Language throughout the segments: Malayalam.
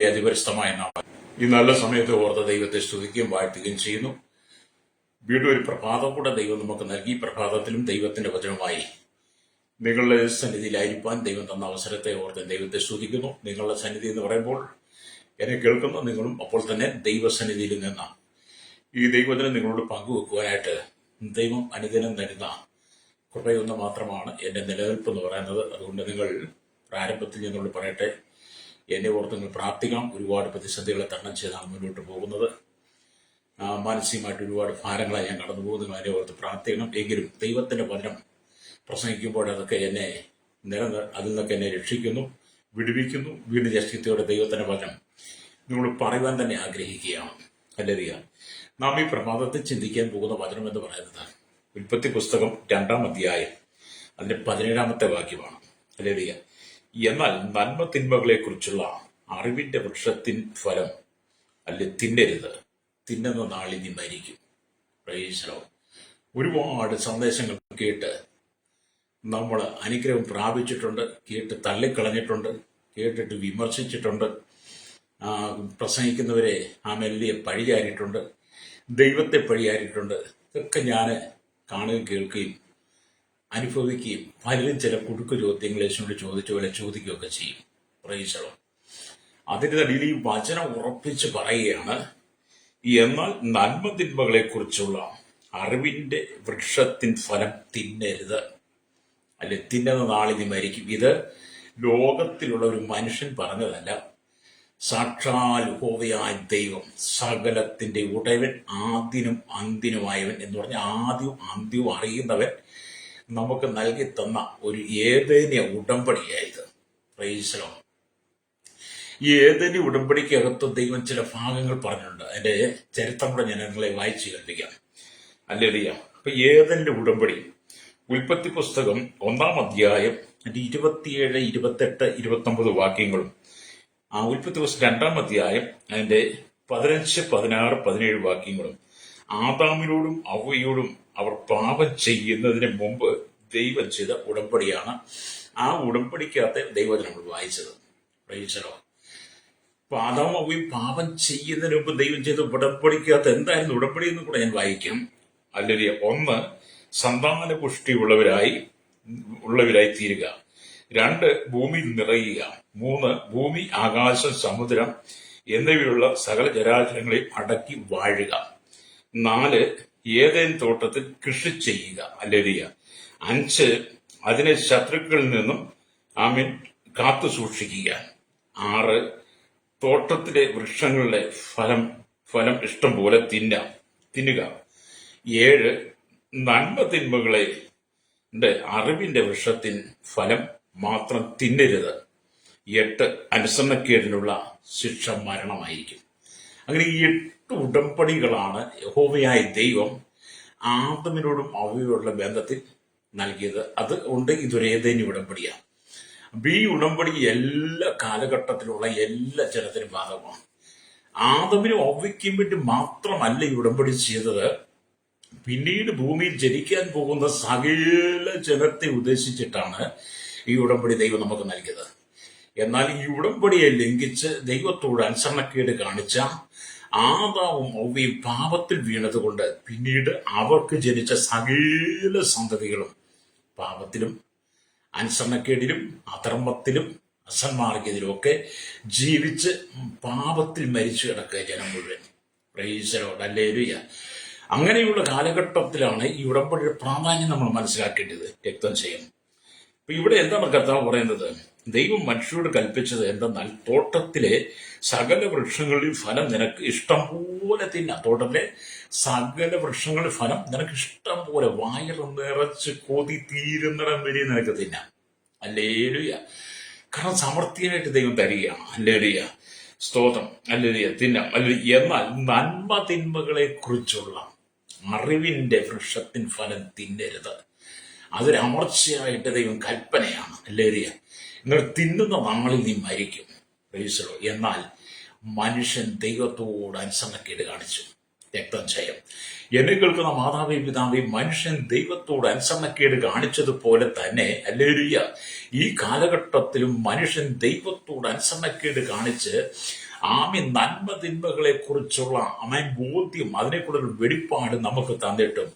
അതിപരിശുദ്ധമായ നാമം ഈ നല്ല സമയത്ത് ഓർത്ത ദൈവത്തെ സ്തുതിക്കുകയും വാഴ്ത്തുകയും ചെയ്യുന്നു. വീണ്ടും ഒരു പ്രഭാതം കൂടെ ദൈവം നമുക്ക് നൽകി. പ്രഭാതത്തിലും ദൈവത്തിന്റെ വചനമായി നിങ്ങളുടെ സന്നിധിയിലായിരിക്കാൻ ദൈവം തന്ന അവസരത്തെ ഓർത്ത് ദൈവത്തെ സ്തുതിക്കുന്നു. നിങ്ങളുടെ സന്നിധി എന്ന് പറയുമ്പോൾ എന്നെ കേൾക്കുന്ന നിങ്ങളും അപ്പോൾ തന്നെ ദൈവസന്നിധിയിൽ നിന്ന് ഈ ദൈവത്തിനെ നിങ്ങളോട് പങ്കുവെക്കുവാനായിട്ട് ദൈവം അനുദിനം തരുന്ന കൃപയൊന്ന് മാത്രമാണ് എൻ്റെ നിലനിൽപ്പ് എന്ന് പറയുന്നത്. അതുകൊണ്ട് നിങ്ങൾ പ്രാരംഭത്തിൽ നിന്നോട് പറയട്ടെ, എന്നെ ഓർത്ത് നിങ്ങൾ പ്രാർത്ഥിക്കണം. ഒരുപാട് പ്രതിസന്ധികളെ തരണം ചെയ്താണ് മുന്നോട്ട് പോകുന്നത്. മാനസികമായിട്ട് ഒരുപാട് ഭാരങ്ങളായി ഞാൻ കടന്നു പോകുന്നു. നിങ്ങൾ എന്നെ ഓർത്ത് പ്രാർത്ഥിക്കണം. എങ്കിലും ദൈവത്തിന്റെ വചനം പ്രസംഗിക്കുമ്പോൾ അതൊക്കെ എന്നെ അതിൽ നിന്നൊക്കെ എന്നെ രക്ഷിക്കുന്നു, വിടുവിക്കുന്നു. വീണ്ടും ജസ്റ്റിത്തോടെ ദൈവത്തിന്റെ വചനം നിങ്ങൾ പറയുവാൻ തന്നെ ആഗ്രഹിക്കുകയാണ്. ഹല്ലേലൂയ. നാം ഈ പ്രഭാതത്തിൽ ചിന്തിക്കാൻ പോകുന്ന വചനം എന്ന് പറയുന്നത് ഉൽപ്പത്തി പുസ്തകം 2-ാം അധ്യായം അതിന്റെ 17-ാമത്തെ വാക്യമാണ്. ഹല്ലേലൂയ. എന്നാൽ നന്മ തിന്മകളെ കുറിച്ചുള്ള അറിവിന്റെ വൃക്ഷത്തിൻ ഫലം തിന്നരുത്, തിന്നുന്ന നാളിൽ നീ മരിക്കും. Price the Lord. ഒരുപാട് സന്ദേശങ്ങൾ കേട്ട് നമ്മൾ അനുഗ്രഹം പ്രാപിച്ചിട്ടുണ്ട്, കേട്ട് തള്ളിക്കളഞ്ഞിട്ടുണ്ട്, കേട്ടിട്ട് വിമർശിച്ചിട്ടുണ്ട്, പ്രസംഗിക്കുന്നവരെ മെല്ലിയെ പഴിചാരിയിട്ടുണ്ട്, ദൈവത്തെ പഴിചാരിയിട്ടുണ്ട്. ഇതൊക്കെ ഞാൻ കാണുകയും കേൾക്കുകയും അനുഭവിക്കുകയും പലരും ചില കുടുക്ക് ചോദ്യങ്ങൾ യേശുവിനോട് ചോദിച്ച പോലെ ചോദിക്കുകയൊക്കെ ചെയ്യും. Price the Lord. അതിൻ്റെ ഇടയിൽ ഈ വചനം ഉറപ്പിച്ച് പറയുകയാണ്, എന്നാൽ നന്മ തിന്മകളെ കുറിച്ചുള്ള അറിവിന്റെ വൃക്ഷത്തിൻ ഫലം തിന്നരുത്, തിന്നുന്ന നാളിൽ നീ മരിക്കും. ഇത് ലോകത്തിലുള്ള ഒരു മനുഷ്യൻ പറഞ്ഞതല്ല. സാക്ഷാൽ യഹോവയായ ദൈവം, സകലത്തിന്റെ ഉടയവൻ, ആദ്യനും അന്തിനുമായവൻ എന്ന് പറഞ്ഞ ആദ്യവും അന്ത്യവും അറിയുന്നവൻ നമുക്ക് നൽകി തന്ന ഒരു ഏദേന്യ ഉടമ്പടിയായത്. Praise the Lord. ഈ ഏദേന്യ ഉടമ്പടിക്കകത്ത് ദൈവം ചില ഭാഗങ്ങൾ പറഞ്ഞിട്ടുണ്ട്. അതിന്റെ ചരിത്രം കൂടെ ഞാൻ നിങ്ങളെ വായിച്ചു കേൾപ്പിക്കാം. ഹല്ലേലൂയ. അപ്പൊ ഏദേന്യ ഉടമ്പടി ഉൽപ്പത്തി പുസ്തകം 1-ാം അധ്യായം 27, 28, 29 വാക്യങ്ങളും ഉൽപ്പത്തി പുസ്തകം 2-ാം അധ്യായം അതിന്റെ 15, 16, 17 വാക്യങ്ങളും ആദാമിനോടും അവ്വയോടും അവർ പാപം ചെയ്യുന്നതിന് മുമ്പ് ദൈവം ചെയ്ത ഉടമ്പടിയാണ്. ആ ഉടമ്പടിക്കകത്ത് ദൈവം നമ്മൾ വായിച്ചത്. Price the Lord. അപ്പൊ ആദാമും അവ്വയും പാപം ചെയ്യുന്നതിന് മുമ്പ് ദൈവം ചെയ്ത ഉടമ്പടിക്കകത്ത് എന്തായിരുന്നു ഉടമ്പടി എന്ന് കൂടെ ഞാൻ വായിക്കാം. അല്ലെങ്കിൽ 1, സന്താന പുഷ്ടി ഉള്ളവരായി തീരുക. 2, ഭൂമിയിൽ നിറയുക. 3, ഭൂമി, ആകാശം, സമുദ്രം എന്നിവയുള്ള സകല ജരാചരങ്ങളെ അടക്കി വാഴുക. 4, ഏതേൻ തോട്ടത്തിൽ കൃഷി ചെയ്യുക. ഹല്ലേലൂയ. 5, അതിനെ ശത്രുക്കളിൽ നിന്നും കാത്തു സൂക്ഷിക്കുക. 6, തോട്ടത്തിലെ വൃക്ഷങ്ങളുടെ ഫലം ഇഷ്ടം പോലെ തിന്നുക. 7, നന്മ തിന്മകളെ അറിവിന്റെ വൃക്ഷത്തിൻ ഫലം മാത്രം തിന്നരുത്. 8, അനുസരണക്കേടിനുള്ള ശിക്ഷ മരണമായിരിക്കും. അങ്ങനെ ഈ 8 ഉടമ്പടികളാണ് യഹോവയായ ദൈവം ആദമിനോടും അവയോടുള്ള ബന്ധത്തിൽ നൽകിയത്. അതുകൊണ്ട് ഇതൊരു ഏദേന്യ ഉടമ്പടിയാണ്. അപ്പൊ ഈ ഉടമ്പടി എല്ലാ കാലഘട്ടത്തിലുള്ള എല്ലാ ജനത്തിനും ബാധകമാണ്. ആദമിനും അവയ്ക്കും വേണ്ടി മാത്രമല്ല ഈ ഉടമ്പടി ചെയ്തത്, പിന്നീട് ഭൂമിയിൽ ജനിക്കാൻ പോകുന്ന സകല ജനത്തെ ഉദ്ദേശിച്ചിട്ടാണ് ഈ ഉടമ്പടി ദൈവം നമുക്ക് നൽകിയത്. എന്നാൽ ഈ ഉടമ്പടിയെ ലംഘിച്ച് ദൈവത്തോട് അനുസരണക്കേട് കാണിച്ച ആദാമും അവ്വയും പാപത്തിൽ വീണതുകൊണ്ട് പിന്നീട് അവർക്ക് ജനിച്ച സകല സന്തതികളും പാപത്തിലും അനുസരണക്കേടിലും അധർമ്മത്തിലും അസന്മാർഗ്ഗത്തിലും ഒക്കെ ജീവിച്ച് പാപത്തിൽ മരിച്ചു കിടക്കുക ജനം മുഴുവൻ. Price the Lord. ഹല്ലേലൂയ. അങ്ങനെയുള്ള കാലഘട്ടത്തിലാണ് ഈ ഉടമ്പടിയുടെ പ്രാധാന്യം നമ്മൾ മനസ്സിലാക്കേണ്ടത്. രക്തം ചെയ്യണം. അപ്പൊ ഇവിടെ എന്താണ് കർത്താവ് പറയുന്നത്? ദൈവം മനുഷ്യരോട് കൽപ്പിച്ചത് എന്തെന്നാൽ, തോട്ടത്തിലെ സകല വൃക്ഷങ്ങളിൽ ഫലം നിനക്ക് ഇഷ്ടം പോലെ തിന്നാം. തോട്ടത്തിലെ സകല വൃക്ഷങ്ങളുടെ ഫലം നിനക്ക് ഇഷ്ടം പോലെ വയറ് നിറച്ച് കൊതി തീരുന്നിടം വരെ നിനക്ക് തിന്നാം. ഹല്ലേലൂയ. കാരണം സമൃദ്ധിയായിട്ട് ദൈവം തരികയാണ്. ഹല്ലേലൂയ. സ്തോത്രം. ഹല്ലേലൂയ. തിന്നാം. എന്നാൽ നന്മ തിന്മകളെ കുറിച്ചുള്ള അറിവിന്റെ വൃക്ഷത്തിൻ ഫലം തിന്നരുത്. അതൊരു അമർച്ചയായിട്ട് ദൈവം കൽപ്പനയാണ്. ഹല്ലേലൂയ. നിങ്ങൾ തിന്നുന്ന നാളിൽ നീ മരിക്കും. Price the Lord. എന്നാൽ മനുഷ്യൻ ദൈവത്തോട് അനുസരണക്കേട് കാണിച്ചു. രക്തം ചെയ്യും. എന്നെ കേൾക്കുന്ന മാതാവേ പിതാവേ, മനുഷ്യൻ ദൈവത്തോട് അനുസരണക്കേട് കാണിച്ചതുപോലെ തന്നെ ഹല്ലേലൂയ ഈ കാലഘട്ടത്തിലും മനുഷ്യൻ ദൈവത്തോട് അനുസരണക്കേട് കാണിച്ച് നന്മ തിന്മകളെ കുറിച്ചുള്ള ബോധ്യം, അതിനെക്കുറിച്ചുള്ള വെളിപ്പാട് നമുക്ക് തന്നിട്ടും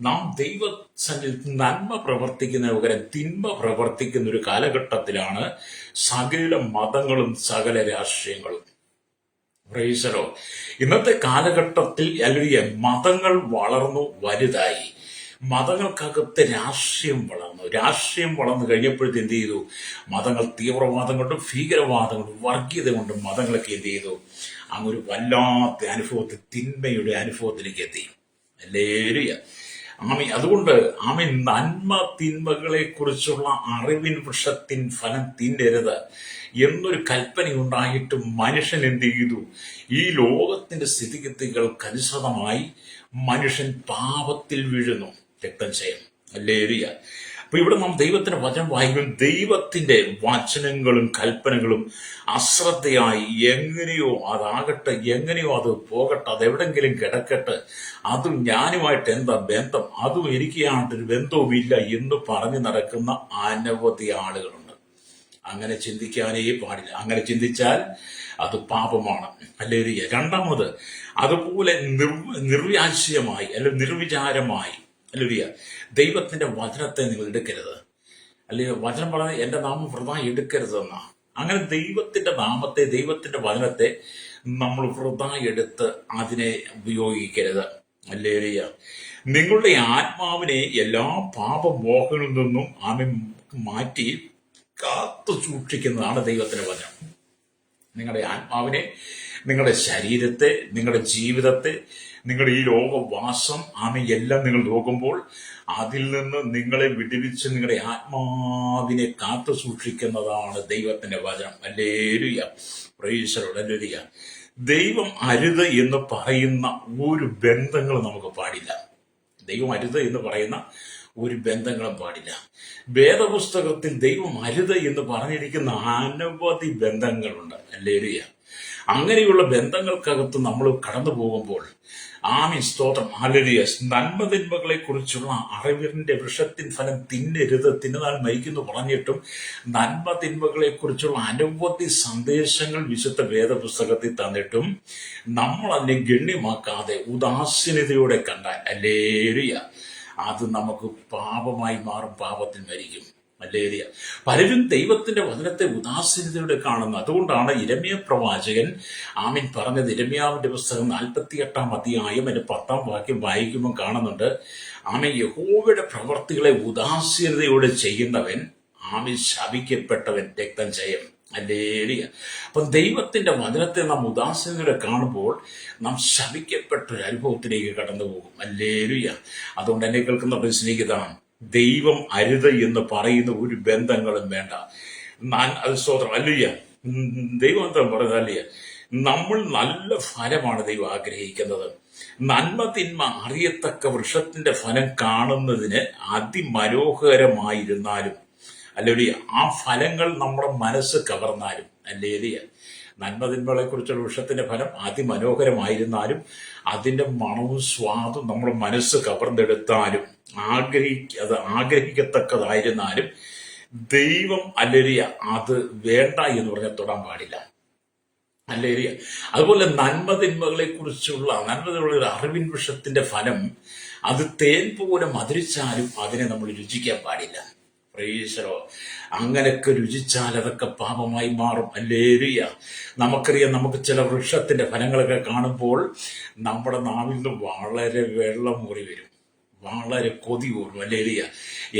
നാം ദൈവസന്നിധിയിൽ നന്മ പ്രവർത്തിക്കുന്ന പകരം തിന്മ പ്രവർത്തിക്കുന്ന ഒരു കാലഘട്ടത്തിലാണ് സകല മതങ്ങളും സകല രാഷ്ട്രീയങ്ങളും. പ്രൈസലോ, ഇന്നത്തെ കാലഘട്ടത്തിൽ അല്ലെങ്കിൽ മതങ്ങൾ വളർന്നു വലുതായി, മതങ്ങൾക്കകത്ത് രാഷ്ട്രീയം വളർന്നു കഴിഞ്ഞപ്പോഴത്തെ എന്ത് ചെയ്തു? മതങ്ങൾ തീവ്രവാദം കൊണ്ടും ഭീകരവാദം കൊണ്ടും വർഗീയത കൊണ്ടും മതങ്ങളൊക്കെ എന്ത് ചെയ്തു? അങ്ങൊരു വല്ലാത്ത അനുഭവത്തിൽ, തിന്മയുടെ അനുഭവത്തിലേക്ക് എത്തി. ഹല്ലേലൂയ. അതുകൊണ്ട് നന്മ തിന്മകളെ കുറിച്ചുള്ള അറിവിൻ വൃക്ഷത്തിൻ ഫലം തിന്നരുത് എന്നൊരു കൽപ്പന ഉണ്ടായിട്ടും മനുഷ്യൻ എന്ത് ചെയ്തു? ഈ ലോകത്തിന്റെ സ്ഥിതിഗതികൾക്കനുസൃതമായി മനുഷ്യൻ പാപത്തിൽ വീഴുന്നു. രക്തം ചെയ്യും. ഹല്ലേലൂയ. അപ്പൊ ഇവിടെ നാം ദൈവത്തിന്റെ വചനം വായിക്കും. ദൈവത്തിന്റെ വചനങ്ങളും കൽപ്പനകളും അശ്രദ്ധയായി എങ്ങനെയോ അതാകട്ടെ, എങ്ങനെയോ അത് പോകട്ടെ, അതെവിടെങ്കിലും കിടക്കട്ടെ, അതും ഞാനുമായിട്ട് എന്താ ബന്ധം, അതും എനിക്കായിട്ടൊരു ബന്ധവുമില്ല എന്ന് പറഞ്ഞു നടക്കുന്ന അനവധി ആളുകളുണ്ട്. അങ്ങനെ ചിന്തിക്കാനേ പാടില്ല. അങ്ങനെ ചിന്തിച്ചാൽ അത് പാപമാണ്. ഹല്ലേലൂയ. രണ്ടാമത്, അതുപോലെ നിർവ്യാജ്യമായി അല്ലെങ്കിൽ നിർവിചാരമായി, ഹല്ലേലൂയ, ദൈവത്തിന്റെ വചനത്തെ നിങ്ങൾ എടുക്കരുത്. അല്ലെങ്കിൽ വചനം പറഞ്ഞത് എന്റെ നാമം വൃഥാ എടുക്കരുതെന്നാ. അങ്ങനെ ദൈവത്തിന്റെ നാമത്തെ, ദൈവത്തിന്റെ വചനത്തെ നമ്മൾ വൃഥാ എടുത്ത് അതിനെ ഉപയോഗിക്കരുത്. ഹല്ലേലൂയ. നിങ്ങളുടെ ആത്മാവിനെ എല്ലാ പാപമോഹങ്ങളിൽ നിന്നും മാറ്റി കാത്തു സൂക്ഷിക്കുന്നതാണ് ദൈവത്തിന്റെ വചനം. നിങ്ങളുടെ ആത്മാവിനെ, നിങ്ങളുടെ ശരീരത്തെ, നിങ്ങളുടെ ജീവിതത്തെ, നിങ്ങളുടെ ഈ ലോകവാസം എല്ലാം നിങ്ങൾ നോക്കുമ്പോൾ അതിൽ നിന്ന് നിങ്ങളെ വിടുവിച്ച് നിങ്ങളുടെ ആത്മാവിനെ കാത്തു സൂക്ഷിക്കുന്നതാണ് ദൈവത്തിന്റെ വചനം. Hallelujah. Price the Lord. Hallelujah. ദൈവം അരുത് എന്ന് പറയുന്ന ഒരു ബന്ധങ്ങൾ നമുക്ക് പാടില്ല. ദൈവം അരുത് എന്ന് പറയുന്ന ഒരു ബന്ധങ്ങളും പാടില്ല. വേദപുസ്തകത്തിൽ ദൈവം അരുത് എന്ന് പറഞ്ഞിരിക്കുന്ന അനവധി ബന്ധങ്ങളുണ്ട്. ഹല്ലേലൂയ. അങ്ങനെയുള്ള ബന്ധങ്ങൾക്കകത്ത് നമ്മൾ കടന്നു പോകുമ്പോൾ സ്തോത്രം, ഹല്ലേലൂയ, നന്മതിന്മകളെ കുറിച്ചുള്ള അറിവിന്റെ വൃക്ഷത്തിൻ ഫലം തിന്നരുത്, തിന്നതാൽ മരിക്കുന്നു പറഞ്ഞിട്ടും നന്മതിന്മകളെ കുറിച്ചുള്ള അനവധി സന്ദേശങ്ങൾ വിശുദ്ധ വേദപുസ്തകത്തിൽ തന്നിട്ടും നമ്മൾ അതിനെ ഗണ്യമാക്കാതെ ഉദാസീനതയോടെ കണ്ടാൽ, ഹല്ലേലൂയ, അത് നമുക്ക് പാപമായി മാറും, പാപത്തിൽ മരിക്കും. ഹല്ലേലൂയ. പലരും ദൈവത്തിന്റെ വചനത്തെ ഉദാസീനതയോടെ കാണുന്നു. അതുകൊണ്ടാണ് യിരെമ്യാ പ്രവാചകൻ പറഞ്ഞത്. യിരെമ്യാവിന്റെ പുസ്തകം 48 അധ്യായം 10 വാക്യം വായിക്കുമ്പോൾ കാണുന്നുണ്ട്. യഹോവയുടെ പ്രവർത്തികളെ ഉദാസീനതയോടെ ചെയ്യുന്നവൻ ശപിക്കപ്പെട്ടവൻ, രക്തം ചെയ്യും. ഹല്ലേലൂയ. അപ്പം ദൈവത്തിന്റെ വചനത്തെ നാം ഉദാസീനതയോടെ കാണുമ്പോൾ നാം ശപിക്കപ്പെട്ട ഒരു അനുഭവത്തിലേക്ക് കടന്നു പോകും. ഹല്ലേലൂയ. അതുകൊണ്ട് എന്നെ കേൾക്കുന്ന സ്നേഹിതനാണ്, ദൈവം അരുത് എന്ന് പറയുന്ന ഒരു ബന്ധങ്ങളും വേണ്ട. അത് സ്തോത്രം. ഹല്ലേലൂയ. ദൈവം എന്താ പറയുന്നത്? ഹല്ലേലൂയ. നമ്മൾ നല്ല ഫലമാണ് ദൈവം ആഗ്രഹിക്കുന്നത്. നന്മ തിന്മ അറിയത്തക്ക വൃക്ഷത്തിന്റെ ഫലം കാണുന്നതിന് അതിമനോഹരമായിരുന്നാലും, ഹല്ലേലൂയ, ആ ഫലങ്ങൾ നമ്മുടെ മനസ്സ് കവർന്നാലും, ഹല്ലേലൂയ, നന്മതിന്മകളെ കുറിച്ചുള്ള വൃക്ഷത്തിന്റെ ഫലം അതിമനോഹരമായിരുന്നാലും അതിന്റെ മണവും സ്വാദും നമ്മുടെ മനസ്സ് കവർന്നെടുത്താലും അത് ആഗ്രഹിക്കത്തക്കതായിരുന്നാലും ദൈവം, ഹല്ലേലൂയ, അത് വേണ്ട എന്ന് പറഞ്ഞാൽ തൊടാൻ പാടില്ല. ഹല്ലേലൂയ. അതുപോലെ നന്മതിന്മകളെ കുറിച്ചുള്ള അറിവിൻ വൃക്ഷത്തിന്റെ ഫലം അത് തേൻ പോലെ മധുരിച്ചാലും അതിനെ നമ്മൾ രുചിക്കാൻ പാടില്ല. Price the Lord. അങ്ങനെയൊക്കെ രുചിച്ചാൽ അതൊക്കെ പാപമായി മാറും. ഹല്ലേലൂയ. നമുക്കറിയാം, നമുക്ക് ചില വൃക്ഷത്തിന്റെ ഫലങ്ങളൊക്കെ കാണുമ്പോൾ നമ്മുടെ നാവിൽ നിന്ന് വളരെ വെള്ളം ഊറി വരും, വളരെ കൊതി ഊറും. ഹല്ലേലൂയ.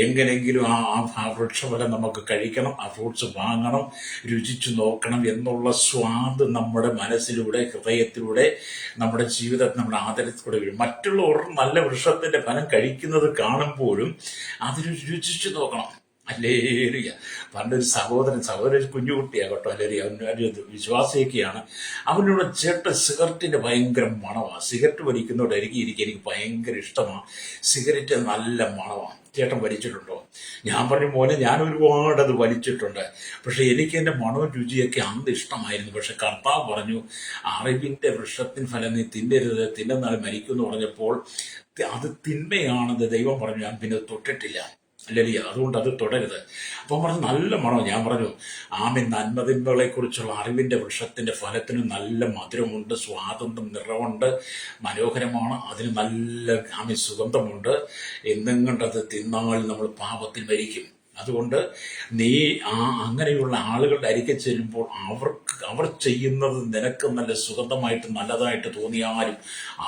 എങ്ങനെങ്കിലും ആ വൃക്ഷഫലം നമുക്ക് കഴിക്കണം, ആ ഫ്രൂട്ട്സ് വാങ്ങണം, രുചിച്ചു നോക്കണം എന്നുള്ള സ്വാദ് നമ്മുടെ മനസ്സിലൂടെ, ഹൃദയത്തിലൂടെ, നമ്മുടെ ജീവിതത്തിൽ, നമ്മുടെ ആദരത്തിലൂടെ വരും. മറ്റുള്ളവർ നല്ല വൃക്ഷത്തിന്റെ ഫലം കഴിക്കുന്നത് കാണുമ്പോഴും അതിന് രുചിച്ചു നോക്കണം. ഹല്ലേലൂയ. പണ്ടൊരു സഹോദരൻ കുഞ്ഞുകുട്ടിയാണ് കേട്ടോ, ഹല്ലേലൂയ, അവനൊരു വിശ്വാസിയൊക്കെയാണ്. അവനോട് ചേട്ടൻ സിഗരറ്റിന്റെ ഭയങ്കര മണമാണ്. സിഗരറ്റ് വലിക്കുന്നതോടെ എനിക്ക് ഭയങ്കര ഇഷ്ടമാണ്. സിഗരറ്റ് നല്ല മണമാണ്. ചേട്ടൻ വലിച്ചിട്ടുണ്ടോ? ഞാൻ പറഞ്ഞു, മോനെ, ഞാൻ ഒരുപാട് അത് വലിച്ചിട്ടുണ്ട്, പക്ഷെ എനിക്ക് എൻ്റെ മണവും രുചിയൊക്കെ അന്ന് ഇഷ്ടമായിരുന്നു. പക്ഷെ കർത്താവ് പറഞ്ഞു, അറിവിന്റെ വൃക്ഷത്തിൻ ഫലം നീ തിന്നരുത്, തിന്നുന്നാൽ മരിക്കും എന്ന് പറഞ്ഞപ്പോൾ അത് തിന്മയാണെന്ന് ദൈവം പറഞ്ഞു. ഞാൻ പിന്നെ തൊട്ടിട്ടില്ല. അല്ലെ? അതുകൊണ്ട് അത് തുടരുത്. അപ്പം പറഞ്ഞു നല്ല മണം. ഞാൻ പറഞ്ഞു നന്മതിന്മകളെ കുറിച്ചുള്ള അറിവിന്റെ വൃക്ഷത്തിന്റെ ഫലത്തിന് നല്ല മധുരമുണ്ട്, സ്വാദുണ്ട്, നിറമുണ്ട്, മനോഹരമാണ്. അതിന് നല്ല സുഗന്ധമുണ്ട്. എന്നും കണ്ടത് തിന്നാൽ നമ്മൾ പാപത്തിൽ മരിക്കും. അതുകൊണ്ട് നീ അങ്ങനെയുള്ള ആളുകളുടെ അരികെ ചെല്ലുമ്പോൾ അവർ ചെയ്യുന്നത് നിനക്ക് നല്ല സുഗന്ധമായിട്ട് നല്ലതായിട്ട് തോന്നിയാലും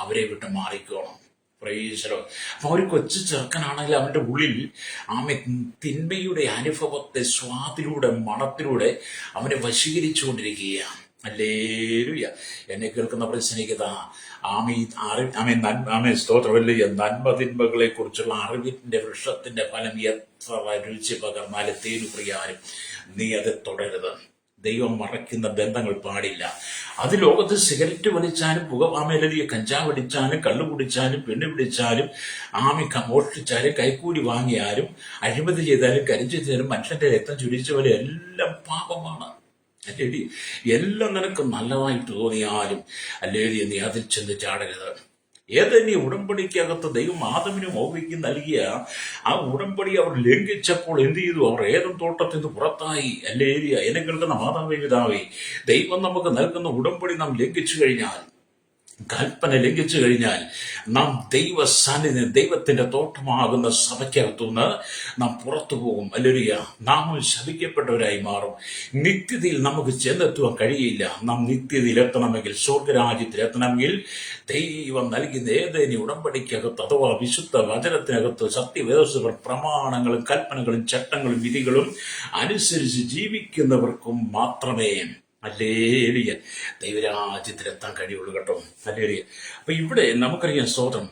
അവരെ വിട്ട് മാറിക്കോണം. പ്രൈസലോ. അപ്പൊ ഒരു കൊച്ചു ചെറുക്കനാണെങ്കിൽ അവന്റെ ഉള്ളിൽ തിന്മയുടെ അനുഭവത്തെ സ്വാദിലൂടെ, മണത്തിലൂടെ അവനെ വശീകരിച്ചുകൊണ്ടിരിക്കുകയാണ്. ഹല്ലേലൂയ. എന്നെ കേൾക്കുന്ന സ്നേഹിത, സ്തോത്രമല്ലേ. നന്മതിന്മകളെ കുറിച്ചുള്ള അറിവിന്റെ വൃക്ഷത്തിന്റെ ഫലം എത്ര രുചി പകർന്നാലും തേനുപ്രിയാരും നീ അത് തുടരുത്. ദൈവം മറയ്ക്കുന്ന ബന്ധങ്ങൾ പാടില്ല. അത് ലോകത്ത് സിഗരറ്റ് വലിച്ചാലും, കഞ്ചാവ് അടിച്ചാലും, കള്ളു കുടിച്ചാലും, പെണ്ണ് പിടിച്ചാലും, മോഷ്ടിച്ചാലും, കൈക്കൂലി വാങ്ങിയാലും, അഴിമതി ചെയ്താലും, കരിഞ്ചു ചെയ്താലും, മനുഷ്യന്റെ രക്തം ചുരിച്ച പോലെ എല്ലാം പാപമാണ്. അല്ലേടി? എല്ലാം നിനക്ക് നല്ലതായിട്ട് തോന്നിയാലും അല്ലേടി നീ അതിൽ ചെന്ന് ചാടരുത്. ഏതെന്നെ ഉടമ്പടിക്കകത്ത് ദൈവം ആദമിനും ഹവ്വയ്ക്കും നൽകിയ ആ ഉടമ്പടി അവർ ലംഘിച്ചപ്പോൾ എന്ത് ചെയ്തു? അവർ ഏദൻ തോട്ടത്തിൽ നിന്ന് പുറത്തായി. അല്ലേരിയ. എന്നെ കേൾക്കുന്ന മാതാവേ, പിതാവേ, ദൈവം നമുക്ക് നൽകുന്ന ഉടമ്പടി നാം ലംഘിച്ചു കഴിഞ്ഞാൽ, കൽപ്പന ലംഘിച്ചു കഴിഞ്ഞാൽ, നാം ദൈവസാന്നിധ്യം, ദൈവത്തിന്റെ തോട്ടമാകുന്ന സഭയ്ക്കകത്തുനിന്ന് നാം പുറത്തു പോകും. അല്ലേലൂയ. നാം ശപിക്കപ്പെട്ടവരായി മാറും. നിത്യതയിൽ നമുക്ക് ചെന്നെത്തുവാൻ കഴിയില്ല. നാം നിത്യതയിൽ എത്തണമെങ്കിൽ, സ്വർഗരാജ്യത്തിൽ എത്തണമെങ്കിൽ, ദൈവം നൽകുന്ന ഏതേനി ഉടമ്പടിക്കകത്ത് അഥവാ വിശുദ്ധ വചനത്തിനകത്ത് സത്യവേദോസ്തകൾ, പ്രമാണങ്ങളും കൽപ്പനകളും ചട്ടങ്ങളും വിധികളും അനുസരിച്ച് ജീവിക്കുന്നവർക്കും മാത്രമേ ഹല്ലേലൂയ ദൈവരാജ്യത്തിലെത്താൻ കഴിയുള്ളൂ കേട്ടോ. ഹല്ലേലൂയ. അപ്പൊ ഇവിടെ നമുക്കറിയാം, സ്തോത്രം,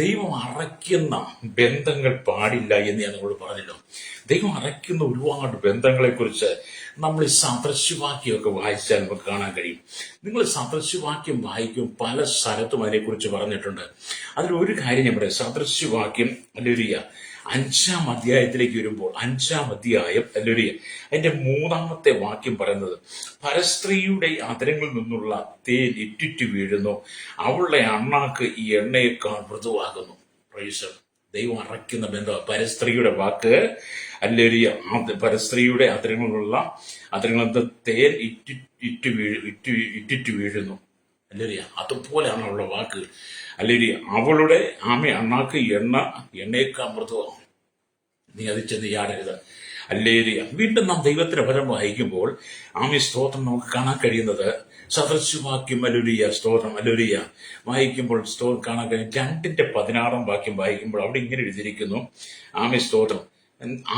ദൈവം അറയ്ക്കുന്ന ബന്ധങ്ങൾ പാടില്ല എന്ന് ഞാൻ നിങ്ങളോട് പറഞ്ഞല്ലോ. ദൈവം അറയ്ക്കുന്ന ഒരുപാട് ബന്ധങ്ങളെ കുറിച്ച് നമ്മൾ ഈ സദൃശവാക്യമൊക്കെ വായിച്ചാൽ നമുക്ക് കാണാൻ കഴിയും. നിങ്ങൾ സദൃശവാക്യം വായിക്കും, പല സ്ഥലത്തും അതിനെക്കുറിച്ച് പറഞ്ഞിട്ടുണ്ട്. അതിലൊരു കാര്യം ഞാൻ പറയാം. സദൃശവാക്യം ഹല്ലേലൂയ 5-ാം അധ്യായത്തിലേക്ക് വരുമ്പോൾ, 5-ാം അധ്യായം ഹല്ലേലൂയ അതിന്റെ 3-ാമത്തെ വാക്യം പറയുന്നത്, പരസ്ത്രീയുടെ അധരങ്ങളിൽ നിന്നുള്ള തേൻ ഇറ്റിറ്റു വീഴുന്നു, അവളുടെ അണ്ണാക്ക് ഈ എണ്ണയേക്കാൾ മൃദുവാകുന്നു. പ്രൈസ്. ദൈവം അറയ്ക്കുന്ന ബന്ധം പരസ്ത്രീയുടെ വാക്ക് ഹല്ലേലൂയ. പരസ്ത്രീയുടെ അധരങ്ങളിൽ തേൻ ഇറ്റിറ്റു വീഴുന്നു. ഹല്ലേലൂയ. അതുപോലെയാണ് അവളുടെ വാക്കുകൾ. ഹല്ലേലൂയ. അവളുടെ അണ്ണാക്ക് എണ്ണയേക്കാൾ മൃദുവാകും. നീ അത് ചെന്ന് ചാടരുത്. ഹല്ലേലൂയ. വീണ്ടും നാം ദൈവത്തിന്റെ വചനം വായിക്കുമ്പോൾ സ്തോത്രം നമുക്ക് കാണാൻ കഴിയുന്നത് സദൃശവാക്യം ഹല്ലേലൂയ സ്തോത്രം ഹല്ലേലൂയ വായിക്കുമ്പോൾ കാണാൻ കഴിയും. 2:16 വാക്യം വായിക്കുമ്പോൾ അവിടെ ഇങ്ങനെ എഴുതിയിരിക്കുന്നു, സ്തോത്രം,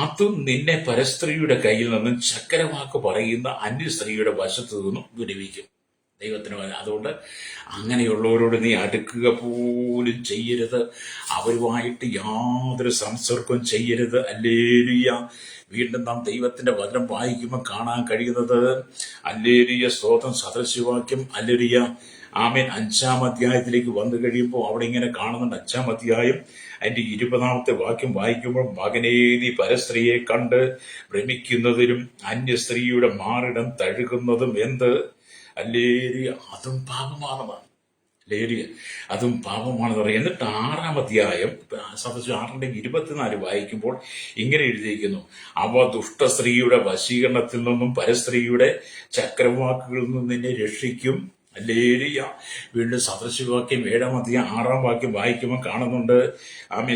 അതും നിന്നെ പരസ്ത്രീയുടെ കയ്യിൽ നിന്നും ചക്കരവാക്ക് പറയുന്ന അന്യസ്ത്രീയുടെ വശത്തു നിന്നും വിടുവിക്കും. ദൈവത്തിന്. അതുകൊണ്ട് അങ്ങനെയുള്ളവരോട് നീ അടുക്കുക പോലും ചെയ്യരുത്. അവരുമായിട്ട് യാതൊരു സംസർഗവും ചെയ്യരുത്. ഹല്ലേലൂയ. വീണ്ടും നാം ദൈവത്തിന്റെ വചനം വായിക്കുമ്പോൾ കാണാൻ കഴിയുന്നത് ഹല്ലേലൂയ സ്തോത്രം സദൃശവാക്യം ഹല്ലേലൂയ 5-ാം അധ്യായത്തിലേക്ക് വന്നു കഴിയുമ്പോൾ അവിടെ ഇങ്ങനെ കാണുന്നുണ്ട്. 5-ാം അധ്യായം അതിന്റെ 20-ാമത്തെ വാക്യം വായിക്കുമ്പോൾ, മകനേ, നീ പരസ്ത്രീയെ കണ്ട് ഭ്രമിക്കുന്നതിനും അന്യസ്ത്രീയുടെ മാറിടം തഴുകുന്നതും എന്ത്? ഹല്ലേലൂയ. അതും പാപമാണെന്നാണ്. ഹല്ലേലൂയ. അതും പാപമാണെന്ന് പറയും. എന്നിട്ട് 6-ാം അധ്യായം 6:24 വായിക്കുമ്പോൾ ഇങ്ങനെ എഴുതിയിരിക്കുന്നു, അവ ദുഷ്ടസ്ത്രീയുടെ വശീകരണത്തിൽ നിന്നും പരസ്ത്രീയുടെ ചക്രവാക്കുകളിൽ നിന്നും നിന്നെ രക്ഷിക്കും. ഹല്ലേലൂയ. വീണ്ടും സദൃശവാക്യം 7-ാം അധ്യായം 6-ാം വാക്യം വായിക്കുമ്പോൾ കാണുന്നുണ്ട്.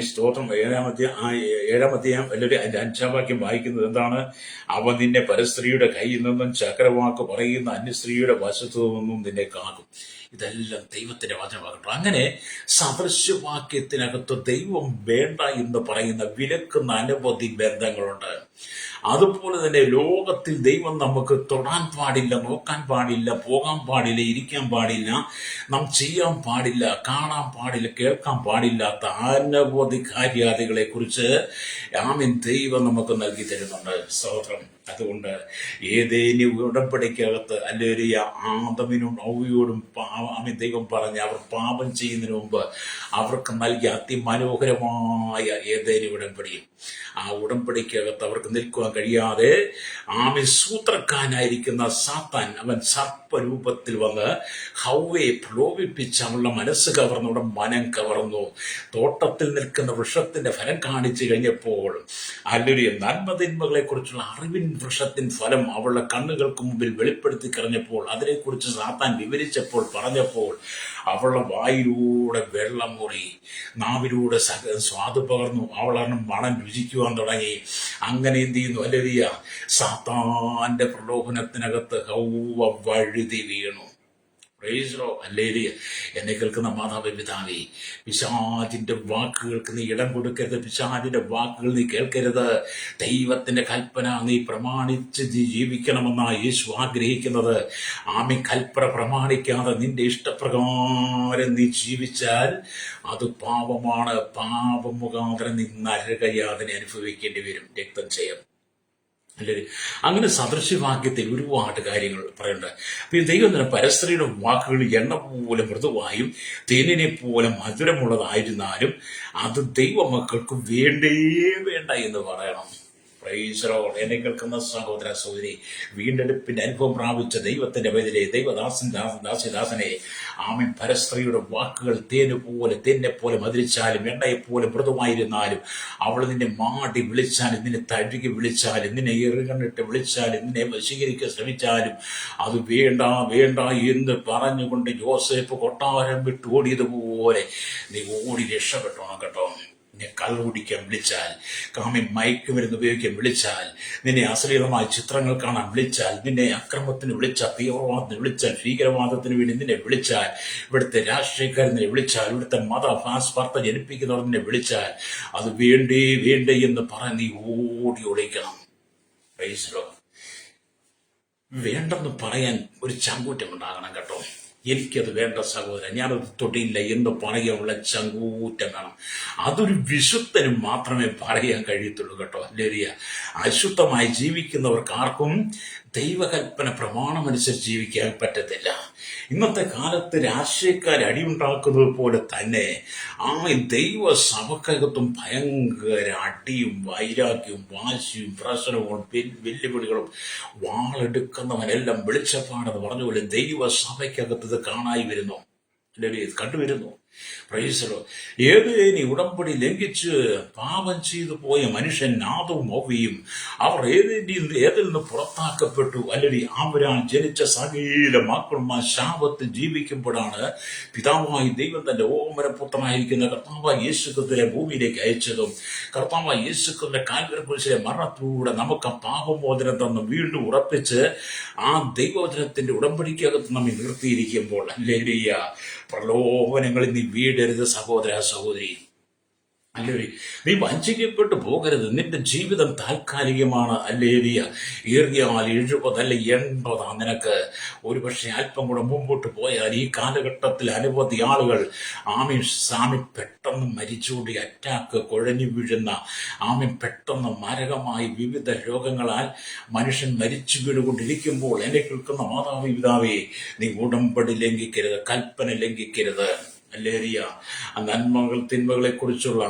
സ്തോത്രം 7-ാം അധ്യായം അല്ലെങ്കിൽ അതിന്റെ 5-ാം വാക്യം വായിക്കുന്നത് എന്താണ്? അവ നിന്നെ പരസ്ത്രീയുടെ കയ്യിൽ നിന്നും ചക്രവാക്ക് പറയുന്ന അന്യസ്ത്രീയുടെ വശത്തു നിന്നും നിന്നെ കാക്കും. ഇതെല്ലാം ദൈവത്തിന്റെ വചനമാകട്ടെ. അങ്ങനെ സദൃശവാക്യത്തിനകത്ത് ദൈവം വേണ്ട എന്ന് പറയുന്ന വിലക്കുന്ന അനവധി ബന്ധങ്ങളുണ്ട്. അതുപോലെ തന്നെ ലോകത്തിൽ ദൈവം നമുക്ക് തൊടാൻ പാടില്ല, നോക്കാൻ പാടില്ല, പോകാൻ പാടില്ല, ഇരിക്കാൻ പാടില്ല, നാം ചെയ്യാൻ പാടില്ല, കാണാൻ പാടില്ല, കേൾക്കാൻ പാടില്ലാത്ത അനവധി കാര്യാദികളെ കുറിച്ച് ദൈവം നമുക്ക് നൽകി തരുന്നുണ്ട്. സ്തോത്രം. അതുകൊണ്ട് ഏതേനി ഉടമ്പടിക്കകത്ത് ഹല്ലേലൂയ ആദമിനും ഹവ്വയോടും ദൈവം പറഞ്ഞ് അവർ പാപം ചെയ്യുന്നതിന് മുമ്പ് അവർക്ക് നൽകിയ അതിമനോഹരമായ ഏതേനി ഉടമ്പടിയും ആ ഉടമ്പടിക്കകത്ത് അവർക്ക് നിൽക്കുവാൻ കഴിയാതെ സൂത്രക്കാരനായിരിക്കുന്ന സാത്താൻ അവൻ സർപ്പ സർപ്പരൂപത്തിൽ വന്ന് ഹൗവയെ പ്രലോഭിപ്പിച്ച് അവളുടെ മനസ്സ് കവർന്നു, അവളുടെ മനം കവർന്നു. തോട്ടത്തിൽ നിൽക്കുന്ന വൃക്ഷത്തിന്റെ ഫലം കാണിച്ചു കഴിഞ്ഞപ്പോൾ, അല്ലെങ്കിൽ നന്മതിന്മകളെ കുറിച്ചുള്ള അറിവിൻ വൃക്ഷത്തിൻ ഫലം അവളുടെ കണ്ണുകൾക്ക് മുമ്പിൽ വെളിപ്പെടുത്തി കഴിഞ്ഞപ്പോൾ, അതിനെക്കുറിച്ച് സാത്താൻ വിവരിച്ചപ്പോൾ, പറഞ്ഞപ്പോൾ, അവളുടെ വായിലൂടെ വെള്ളം മുറി, നാവിലൂടെ സ്വാദ് പകർന്നു, അവളാണ് മണം രുചിക്കുവാൻ തുടങ്ങി. അങ്ങനെ എന്ത് ചെയ്യുന്നു? ഹല്ലേലൂയ. സാത്താന്റെ പ്രലോഭനത്തിനകത്ത് ഹൗവ വഴുതി വീണു. Price the Lord. ഹല്ലേലൂയ. എന്നെ കേൾക്കുന്ന മാതാവേ, പിതാവേ, പിശാചിന്റെ വാക്കുകൾക്ക് നീ ഇടം കൊടുക്കരുത്. പിശാചിന്റെ വാക്കുകൾ നീ കേൾക്കരുത്. ദൈവത്തിന്റെ കൽപ്പന നീ പ്രമാണിച്ച് ജീവിക്കണമെന്നാണ് യേശു ആഗ്രഹിക്കുന്നത്. ആമീൻ. കൽപ്പന പ്രമാണിക്കാതെ നിന്റെ ഇഷ്ടപ്രകാരം നീ ജീവിച്ചാൽ അത് പാപമാണ്. പാപം മുഖാന്തരം നീ നരകയാതന അനുഭവിക്കേണ്ടി വരും. രക്തം ചെയ്യും. അല്ലേ? അങ്ങനെ സദൃശ്യവാക്യത്തിൽ ഒരുപാട് കാര്യങ്ങൾ പറയുന്നുണ്ട്. പിന്നെ ദൈവം തന്നെ പരസ്ത്രീയുടെ വാക്കുകൾ എണ്ണ പോലെ മൃദുവായും തേനിനെ പോലെ മധുരമുള്ളതായിരുന്നാലും അത് ദൈവമക്കൾക്ക് വേണ്ടേ വേണ്ട എന്ന് പറയണം. Price the Lord. എന്നെ കേൾക്കുന്ന സഹോദര സഹോദരി, വീണ്ടെടുപ്പിന്റെ അനുഭവം പ്രാപിച്ച ദൈവത്തിന്റെ പേരിലെ ദാസനെ, ആമീൻ. പരസ്ത്രീയുടെ വാക്കുകൾ തേനെ പോലെ മധുരിച്ചാലും എണ്ണയെപ്പോലെ മൃദുവായിരുന്നാലും അവൾ നിന്നെ മാടി വിളിച്ചാലും, നിന്നെ തഴുകി വിളിച്ചാലും, നിന്നെ എറുകണ്ണിട്ട് വിളിച്ചാലും, നിന്നെ വശീകരിക്കാൻ ശ്രമിച്ചാലും അത് വേണ്ട വേണ്ട എന്ന് പറഞ്ഞുകൊണ്ട് യോസേഫ് കൊട്ടാരം വിട്ട് ഓടിയതുപോലെ നീ ഓടി രക്ഷപ്പെട്ടോണം കേട്ടോ. നിന്നെ കള്ളുകുടിക്കാൻ വിളിച്ചാൽ, കാമ്യം മയക്കുമരുന്ന് ഉപയോഗിക്കാൻ വിളിച്ചാൽ, നിന്നെ അശ്ലീലമായ ചിത്രങ്ങൾ കാണാൻ വിളിച്ചാൽ, നിന്നെ അക്രമത്തിന് വിളിച്ചാൽ, തീവ്രവാദത്തിന് വിളിച്ചാൽ, ഭീകരവാദത്തിന് വേണ്ടി നിന്നെ വിളിച്ചാൽ, ഇവിടുത്തെ രാഷ്ട്രീയക്കാർ നിന്നെ വിളിച്ചാൽ, ഇവിടുത്തെ സ്പർദ്ധ ജനിപ്പിക്കുന്നവർ നിന്നെ വിളിച്ചാൽ അത് വേണ്ടേ വേണ്ടേ എന്ന് പറഞ്ഞ് നീ ഓടി ഒളിക്കണം. Price the Lord. വേണ്ടെന്ന് പറയാൻ ഒരു ചങ്കൂറ്റം ഉണ്ടാകണം കേട്ടോ. എനിക്കത് വേണ്ട സഹോദരൻ, ഞാനത് തൊട്ടില്ല എന്ന് പറയാനുള്ള ചങ്കൂറ്റം വേണം. അതൊരു വിശുദ്ധനും മാത്രമേ പറയാൻ കഴിയത്തുള്ളൂ കേട്ടോ. ഹല്ലേലൂയ. അശുദ്ധമായി ജീവിക്കുന്നവർക്ക് ആർക്കും ദൈവകൽപ്പന പ്രമാണമനുസരിച്ച് ജീവിക്കാൻ പറ്റത്തില്ല. ഇന്നത്തെ കാലത്ത് രാഷ്ട്രീയക്കാർ അടിയുണ്ടാക്കുന്നത് പോലെ തന്നെ ദൈവ സഭക്കകത്തും ഭയങ്കര അടിയും വൈരാഗ്യവും വാശിയും പ്രശ്നവും വെല്ലുവിളികളും വാളെടുക്കുന്നവനെല്ലാം വെളിച്ചപ്പാടെന്ന് പറഞ്ഞ പോലെ ദൈവ സഭയ്ക്കകത്ത് ഇത് കാണായി വരുന്നു, കണ്ടുവരുന്നു. Price the Lord. ഏതേനി ഉടമ്പടി ലംഘിച്ച് പാപം ചെയ്തു പോയ മനുഷ്യൻ ആദവും ഹവ്വയും അവർ ഏതിൽ നിന്ന് പുറത്താക്കപ്പെട്ടു, അല്ലെങ്കിൽ അവരാൽ ജനിച്ച സകല മക്കളുമാ ശാപത്തിൽ ജീവിക്കുമ്പോഴാണ് പിതാവായി ദൈവം തന്റെ ഓമനപുത്രനായിരിക്കുന്ന കർത്താവായ യേശുക്രിസ്തുവിനെ ഭൂമിയിലേക്ക് അയച്ചതും കർത്താവായ യേശുക്രിസ്തുവിന്റെ കാൽവരി കുരിശിലെ മരണത്തിലൂടെ നമുക്ക് പാപമോചനം തന്ന് വീണ്ടും ഉറപ്പിച്ച് ആ ദൈവവചനത്തിന്റെ ഉടമ്പടിക്കകത്ത് നമ്മെ നിർത്തിയിരിക്കുമ്പോൾ, ഹല്ലേലൂയ, പ്രലോഭനങ്ങളിൽ നീ വീടരുത് സഹോദര സഹോദരി. അല്ലേ? നീ വഞ്ചിക്കപ്പെട്ടു പോകരുത്. നിന്റെ ജീവിതം താൽക്കാലികമാണ്. അല്ലേലിയ. ഏറിയാൽ 70 അല്ല 80 നിനക്ക്. ഒരുപക്ഷെ അല്പം കൂടെ മുമ്പോട്ട് പോയാൽ ഈ കാലഘട്ടത്തിൽ അനവധി ആളുകൾ ആമീൻ പെട്ടെന്ന് മരിച്ചുകൂടി, അറ്റാക്ക്, കുഴഞ്ഞു വീഴുന്ന പെട്ടെന്ന് മാരകമായി വിവിധ രോഗങ്ങളാൽ മനുഷ്യൻ മരിച്ചു വീടുകൊണ്ടിരിക്കുമ്പോൾ എന്നെ കേൾക്കുന്ന മാതാവേ, പിതാവേ, നീ ഉടമ്പടി ലംഘിക്കരുത്, കൽപ്പന ലംഘിക്കരുത്. ഹല്ലേലൂയ. നന്മകൾ തിന്മകളെ കുറിച്ചുള്ള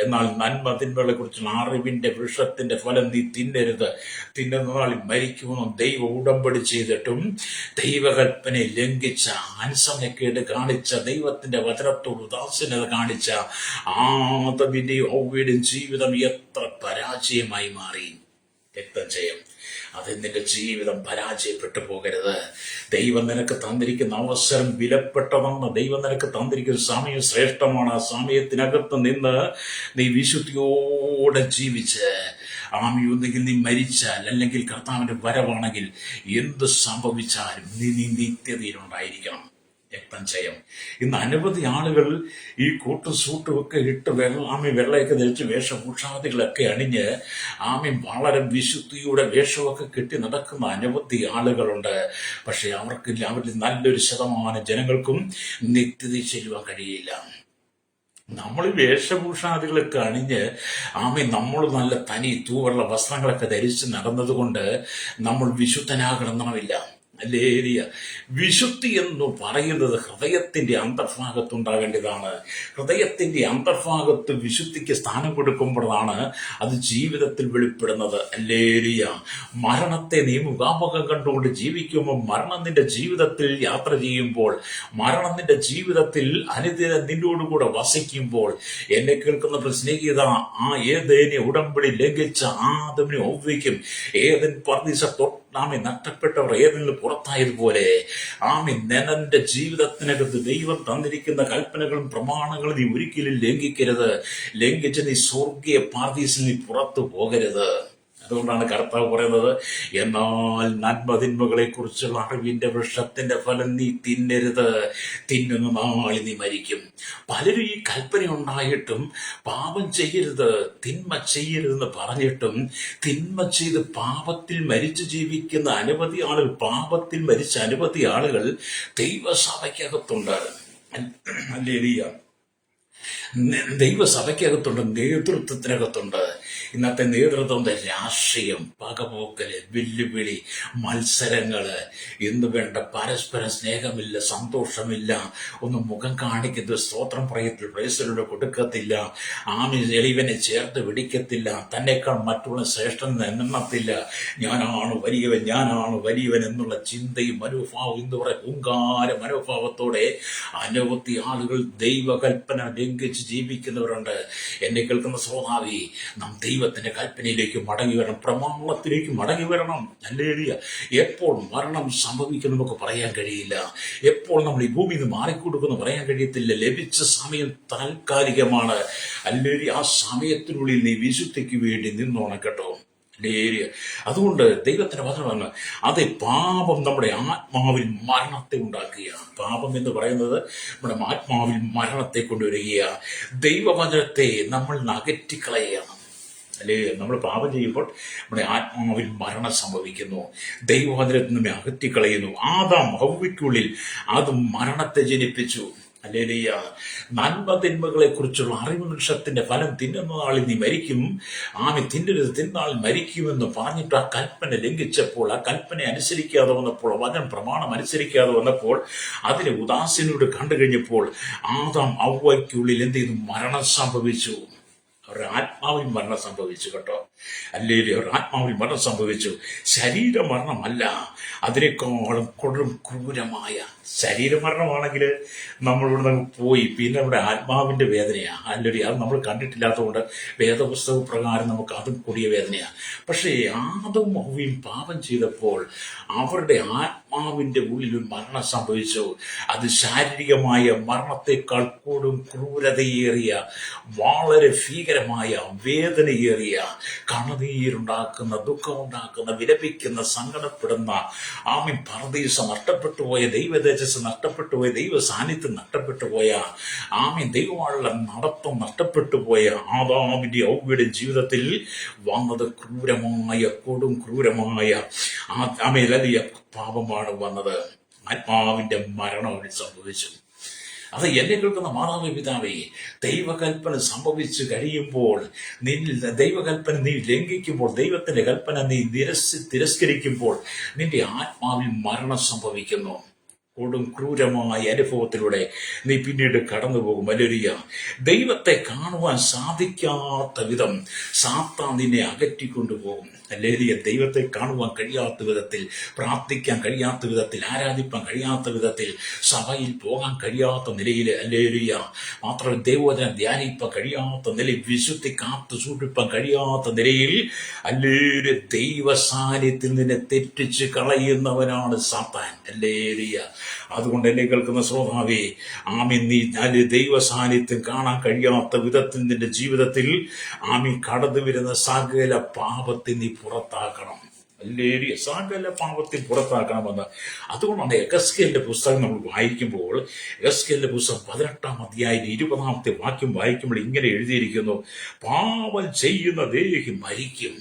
എന്നാൽ നന്മ തിന്മകളെ കുറിച്ചുള്ള അറിവിന്റെ വൃക്ഷത്തിന്റെ ഫലം നീ തിന്നരുത്, തിന്നുന്ന നാളിൽ മരിക്കുമെന്നും ദൈവ ഉടമ്പടി ചെയ്തിട്ടും ദൈവകൽപ്പനയെ ലംഘിച്ച, അനുസരണക്കേട് കാണിച്ച, ദൈവത്തിന്റെ വചനത്തോട് ഉദാസീനത കാണിച്ച ആദമിന്റെയും ഹവ്വയുടെയും ജീവിതം എത്ര പരാജയമായി മാറി. രക്തം ചെയ്യും. അത് നിന്റെ ജീവിതം പരാജയപ്പെട്ടു പോകരുത്. ദൈവം നിനക്ക് തന്നിരിക്കുന്ന അവസരം വിലപ്പെട്ടതാണ്. ദൈവം നിനക്ക് തന്നിരിക്കുന്ന സമയം ശ്രേഷ്ഠമാണ്. ആ സമയത്തിനകത്ത് നിന്ന് നീ വിശുദ്ധിയോടെ ജീവിച്ച് ഒന്നെങ്കിൽ നീ മരിച്ചാൽ, അല്ലെങ്കിൽ കർത്താവിന്റെ വരവാണെങ്കിൽ എന്ത് സംഭവിച്ചാലും നീ നിത്യതയിലുണ്ടായിരിക്കണം. രക്തം ചെയ്യും. ഇന്ന് അനവധി ആളുകൾ ഈ കൂട്ടും സൂട്ടും ഒക്കെ ഇട്ട് വെള്ളയൊക്കെ ധരിച്ച് വേഷഭൂഷാദികളൊക്കെ അണിഞ്ഞ് വളരെ വിശുദ്ധിയുടെ വേഷമൊക്കെ കെട്ടി നടക്കുന്ന അനവധി ആളുകളുണ്ട്. പക്ഷെ അവരിൽ നല്ലൊരു ശതമാനം ജനങ്ങൾക്കും നിത്യത ചെല്ലുവാൻ കഴിയില്ല. നമ്മൾ വേഷഭൂഷാദികളൊക്കെ അണിഞ്ഞ് നമ്മൾ നല്ല തനി തൂവെള്ള വസ്ത്രങ്ങളൊക്കെ ധരിച്ച് നടന്നതുകൊണ്ട് നമ്മൾ വിശുദ്ധനാകണമെന്നില്ല. ഹല്ലേലൂയ. വിശുദ്ധി എന്ന് പറയുന്നത് ഹൃദയത്തിന്റെ അന്തർഭാഗത്തുണ്ടാകേണ്ടതാണ്. ഹൃദയത്തിന്റെ അന്തർഭാഗത്ത് വിശുദ്ധിക്ക് സ്ഥാനം കൊടുക്കുമ്പോഴാണ് അത് ജീവിതത്തിൽ വെളിപ്പെടുന്നത്. ഹല്ലേലൂയ. മരണത്തെ നീ മുഖാമുഖം കണ്ടുകൊണ്ട് ജീവിക്കുമ്പോൾ, മരണം നിന്റെ ജീവിതത്തിൽ യാത്ര ചെയ്യുമ്പോൾ, മരണം നിന്റെ ജീവിതത്തിൽ അനുദിനം നിന്നോടുകൂടെ വസിക്കുമ്പോൾ, എന്നെ കേൾക്കുന്ന സ്നേഹിത, ആ ഏതേനെ ഉടമ്പടി ലംഘിച്ച ആദമിനെ ഒവ്വയ്ക്കും ഏതൻ പർദീസ നാമി നഷ്ടപ്പെട്ടവർ ഏതെങ്കിലും പുറത്തായതുപോലെ നിന്റെ ജീവിതത്തിനകത്ത് ദൈവം തന്നിരിക്കുന്ന കൽപ്പനകളും പ്രമാണങ്ങളും നീ ഒരിക്കലും ലംഘിക്കരുത്. ലംഘിച്ച് നീ സ്വർഗീയ പാർദീസിൽ നീ പുറത്തു പോകരുത്. അതുകൊണ്ടാണ് കർത്താവ് പറയുന്നത്, എന്നാൽ നന്മതിന്മകളെ കുറിച്ചുള്ള അറിവിന്റെ വൃക്ഷത്തിന്റെ ഫലം നീ തിന്നരുത്, തിന്നുന്ന നാളിൽ നീ മരിക്കും. പലരും ഈ കൽപ്പന ഉണ്ടായിട്ടും പാപം ചെയ്യരുത്, തിന്മ ചെയ്യരുതെന്ന് പറഞ്ഞിട്ടും തിന്മ ചെയ്ത് പാപത്തിൽ മരിച്ചു ജീവിക്കുന്ന അനവധി ആളുകൾ, പാപത്തിൽ മരിച്ച അനവധി ആളുകൾ ദൈവസഭയ്ക്കകത്തുണ്ട്. ഹല്ലേലൂയ. ദൈവസഭയ്ക്കകത്തുണ്ട്, നേതൃത്വത്തിനകത്തുണ്ട്. ഇന്നത്തെ നേതൃത്വം രാഷ്ട്രീയം, പകപോക്കല്, വെല്ലുവിളി, മത്സരങ്ങള്, എന്ന് വേണ്ട പരസ്പരം സ്നേഹമില്ല, സന്തോഷമില്ല, ഒന്ന് മുഖം കാണിക്കുന്നത്, സ്തോത്രം പറയത്തില്ല, പ്രൈസിലൂടെ കൊടുക്കത്തില്ല, എളിവനെ ചേർത്ത് പിടിക്കത്തില്ല, തന്നെക്കാൾ മറ്റുള്ള ശ്രേഷ്ഠൻ എണ്ണത്തില്ല, ഞാനാണ് വലിയവൻ, ഞാനാണ് വലിയവൻ എന്നുള്ള ചിന്തയും മനോഭാവം എന്ന് പറയുന്ന പൂങ്കാല മനോഭാവത്തോടെ അനവധി ആളുകൾ ദൈവകൽപ്പന ലംഘിച്ച് ജീവിക്കുന്നവരുണ്ട്. എന്നെ കേൾക്കുന്ന ശ്രോതാവി, നാം ദൈവത്തിന്റെ കൽപ്പനയിലേക്ക് മടങ്ങി വരണം, പ്രമാണത്തിലേക്ക് മടങ്ങി വരണം. ഹല്ലേലൂയ. എപ്പോൾ മരണം സംഭവിക്കും നമുക്ക് പറയാൻ കഴിയില്ല. എപ്പോൾ നമ്മൾ ഈ ഭൂമിയിൽ നിന്ന് മാറിക്കൊടുക്കുന്നു പറയാൻ കഴിയത്തില്ല. ലഭിച്ച സമയം താൽക്കാലികമാണ്. ഹല്ലേലൂയ. ആ സമയത്തിനുള്ളിൽ നീ വിശുദ്ധിക്ക് വേണ്ടി നിന്നോണം കേട്ടോ. അതുകൊണ്ട് ദൈവത്തിന്റെ വചനമാണ്, അത് പാപം നമ്മുടെ ആത്മാവിൽ മരണത്തെ ഉണ്ടാക്കുകയാണ്. പാപം എന്ന് പറയുന്നത് നമ്മുടെ ആത്മാവിൽ മരണത്തെ കൊണ്ടുവരികയാണ്. ദൈവവചനത്തെ നമ്മൾ അകറ്റിക്കളയുകയാണ്. അല്ലേ? നമ്മൾ പാപം ചെയ്യുമ്പോൾ നമ്മുടെ ആത്മാവിൽ മരണം സംഭവിക്കുന്നു. ദൈവവചനത്തിൽ നമ്മെ അകറ്റിക്കളയുന്നു. ആദാം ഹവ്വയ്ക്കുള്ളിൽ അത് മരണത്തെ ജനിപ്പിച്ചു. ഹല്ലേലൂയ. നന്മതിന്മകളെ കുറിച്ചുള്ള അറിവ് വൃക്ഷത്തിന്റെ ഫലം തിന്നുന്ന നാളിൽ നീ മരിക്കും, തിന്നരുത്, തിന്നാളിൽ മരിക്കുമെന്ന് പറഞ്ഞിട്ട് ആ കൽപ്പന ലംഘിച്ചപ്പോൾ, ആ കൽപ്പന അനുസരിക്കാതെ വന്നപ്പോൾ, വചന പ്രമാണം അനുസരിക്കാതെ വന്നപ്പോൾ, അതിനെ ഉദാസീനോട് കണ്ടു കഴിഞ്ഞപ്പോൾ ആദാം ഹവ്വയ്ക്കുള്ളിൽ എന്ത് ചെയ്തു? മരണം സംഭവിച്ചു. അവരുടെ ആത്മാവിൽ മരണം സംഭവിച്ചു കേട്ടോ. അല്ലെങ്കിൽ അവരുടെ ആത്മാവിൽ മരണം സംഭവിച്ചു. ശരീരമരണമല്ല, അതിനേക്കാളും കൊടും ക്രൂരമായ ശരീരമരണമാണെങ്കിൽ നമ്മളിവിടെ നമുക്ക് പോയി, പിന്നെ നമ്മുടെ ആത്മാവിന്റെ വേദനയാണ്. അല്ലെങ്കിൽ അത് നമ്മൾ കണ്ടിട്ടില്ലാത്തതുകൊണ്ട് വേദപുസ്തക പ്രകാരം നമുക്ക് അതും കൂടിയ വേദനയാണ്. പക്ഷേ ആദവും ഹവ്വയും പാപം ചെയ്തപ്പോൾ അവരുടെ ആത്മാവിന്റെ ഉള്ളിൽ ഒരു മരണം സംഭവിച്ചു. അത് ശാരീരികമായ മരണത്തെക്കാൾ കൂടും ക്രൂരതയേറിയ, വളരെ ഭീകരമായ, വേദനയേറിയ, കണ്ണുനീരുണ്ടാക്കുന്ന, ദുഃഖമുണ്ടാക്കുന്ന, വിലപിക്കുന്ന, സങ്കടപ്പെടുന്ന, പർദീസ നഷ്ടപ്പെട്ടു പോയ, ദൈവതേജസ് നഷ്ടപ്പെട്ടു പോയ, ദൈവ സാന്നിധ്യം നഷ്ടപ്പെട്ടു പോയ, ദൈവമുള്ള നടത്തം നഷ്ടപ്പെട്ടു പോയ ആദാമിന്റെ ഹവ്വയുടെ ജീവിതത്തിൽ വന്നത് ക്രൂരമായ, കൊടും ക്രൂരമായ പാപമാണ് വന്നത്. ആത്മാവിന്റെ മരണം അവിടെ സംഭവിച്ചു. അത് എന്നെ കേൾക്കുന്ന മാതാവേ, പിതാവേ, ദൈവകൽപ്പന സംഭവിച്ചു കഴിയുമ്പോൾ, ദൈവകൽപ്പന നീ ലംഘിക്കുമ്പോൾ, ദൈവത്തിന്റെ കൽപ്പന നീ തിരസ്കരിക്കുമ്പോൾ നിന്റെ ആത്മാവിൽ മരണം സംഭവിക്കുന്നു. കൊടും ക്രൂരമായ അനുഭവത്തിലൂടെ നീ പിന്നീട് കടന്നു പോകും. ഹല്ലേലൂയ. ദൈവത്തെ കാണുവാൻ സാധിക്കാത്ത വിധം സാത്താൻ നിന്നെ അകറ്റിക്കൊണ്ടുപോകും. ഹല്ലേലൂയ. ദൈവത്തെ കാണുവാൻ കഴിയാത്ത വിധത്തിൽ, പ്രാർത്ഥിക്കാൻ കഴിയാത്ത വിധത്തിൽ, ആരാധിപ്പാൻ കഴിയാത്ത വിധത്തിൽ, സഭയിൽ പോകാൻ കഴിയാത്ത നിലയിൽ, ഹല്ലേലൂയ, മാത്രമല്ല ദൈവവചനം ധ്യാനിപ്പാൻ കഴിയാത്ത നിലയിൽ, വിശുദ്ധി കാത്തു സൂക്ഷിപ്പാൻ കഴിയാത്ത നിലയിൽ, ഹല്ലേലൂയ, ദൈവ സാന്നിധ്യത്തിൽ നിന്നെ തെറ്റിച്ച് കളയുന്നവനാണ് സാത്താൻ. ഹല്ലേലൂയ. അതുകൊണ്ട് എന്നെ കേൾക്കുന്ന ശ്രോതാവേ, നീ ദൈവ സാന്നിധ്യം കാണാൻ കഴിയാത്ത വിധത്തിൽ നിന്റെ ജീവിതത്തിൽ കടന്നു വരുന്ന സകല പാപത്തെ നീ പുറത്താക്കണം. ഹല്ലേലൂയ. സകല പാപത്തിൽ പുറത്താക്കണമെന്ന്. അതുകൊണ്ടാണ് എഹെസ്കേലിന്റെ പുസ്തകം നമ്മൾ വായിക്കുമ്പോൾ, എഹെസ്കേലിന്റെ പുസ്തകം 18-ാം അധ്യായം 20-ാമത്തെ വാക്യം വായിക്കുമ്പോൾ ഇങ്ങനെ എഴുതിയിരിക്കുന്നു: പാപം ചെയ്യുന്ന ദേഹി മരിക്കും.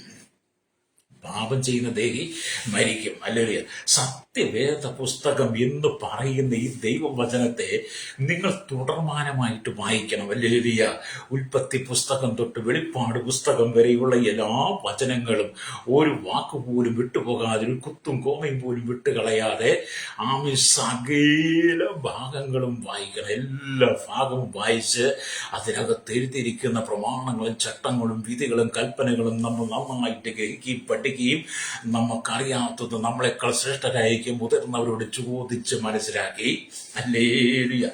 പാപം ചെയ്യുന്ന ദേഹി മരിക്കും. അല്ലെങ്കിൽ സത്യവേദ പുസ്തകം എന്ന് പറയുന്ന ഈ ദൈവവചനത്തെ നിങ്ങൾ തുടർമാനമായിട്ട് വായിക്കണം. അല്ലെങ്കിൽ ഉൽപ്പത്തി പുസ്തകം തൊട്ട് വെളിപ്പാട് പുസ്തകം വരെയുള്ള എല്ലാ വചനങ്ങളും ഒരു വാക്കുപോലും വിട്ടുപോകാതെ, ഒരു കുത്തും കോമയും പോലും വിട്ടുകളയാതെ സകല ഭാഗങ്ങളും വായിക്കണം. എല്ലാ ഭാഗവും വായിച്ച് അതിനകത്ത് എഴുതിയിരിക്കുന്ന പ്രമാണങ്ങളും ചട്ടങ്ങളും വിധികളും കൽപ്പനകളും നമ്മൾ നന്നായിട്ട് ഗ്രഹിക്കുകയും പഠിക്കുകയും, നമുക്കറിയാത്തത് നമ്മളെക്കാൾ ശ്രേഷ്ഠരായിരിക്കും മുതിർന്നവരോട് ചോദിച്ച് മനസ്സിലാക്കി ഹല്ലേലൂയ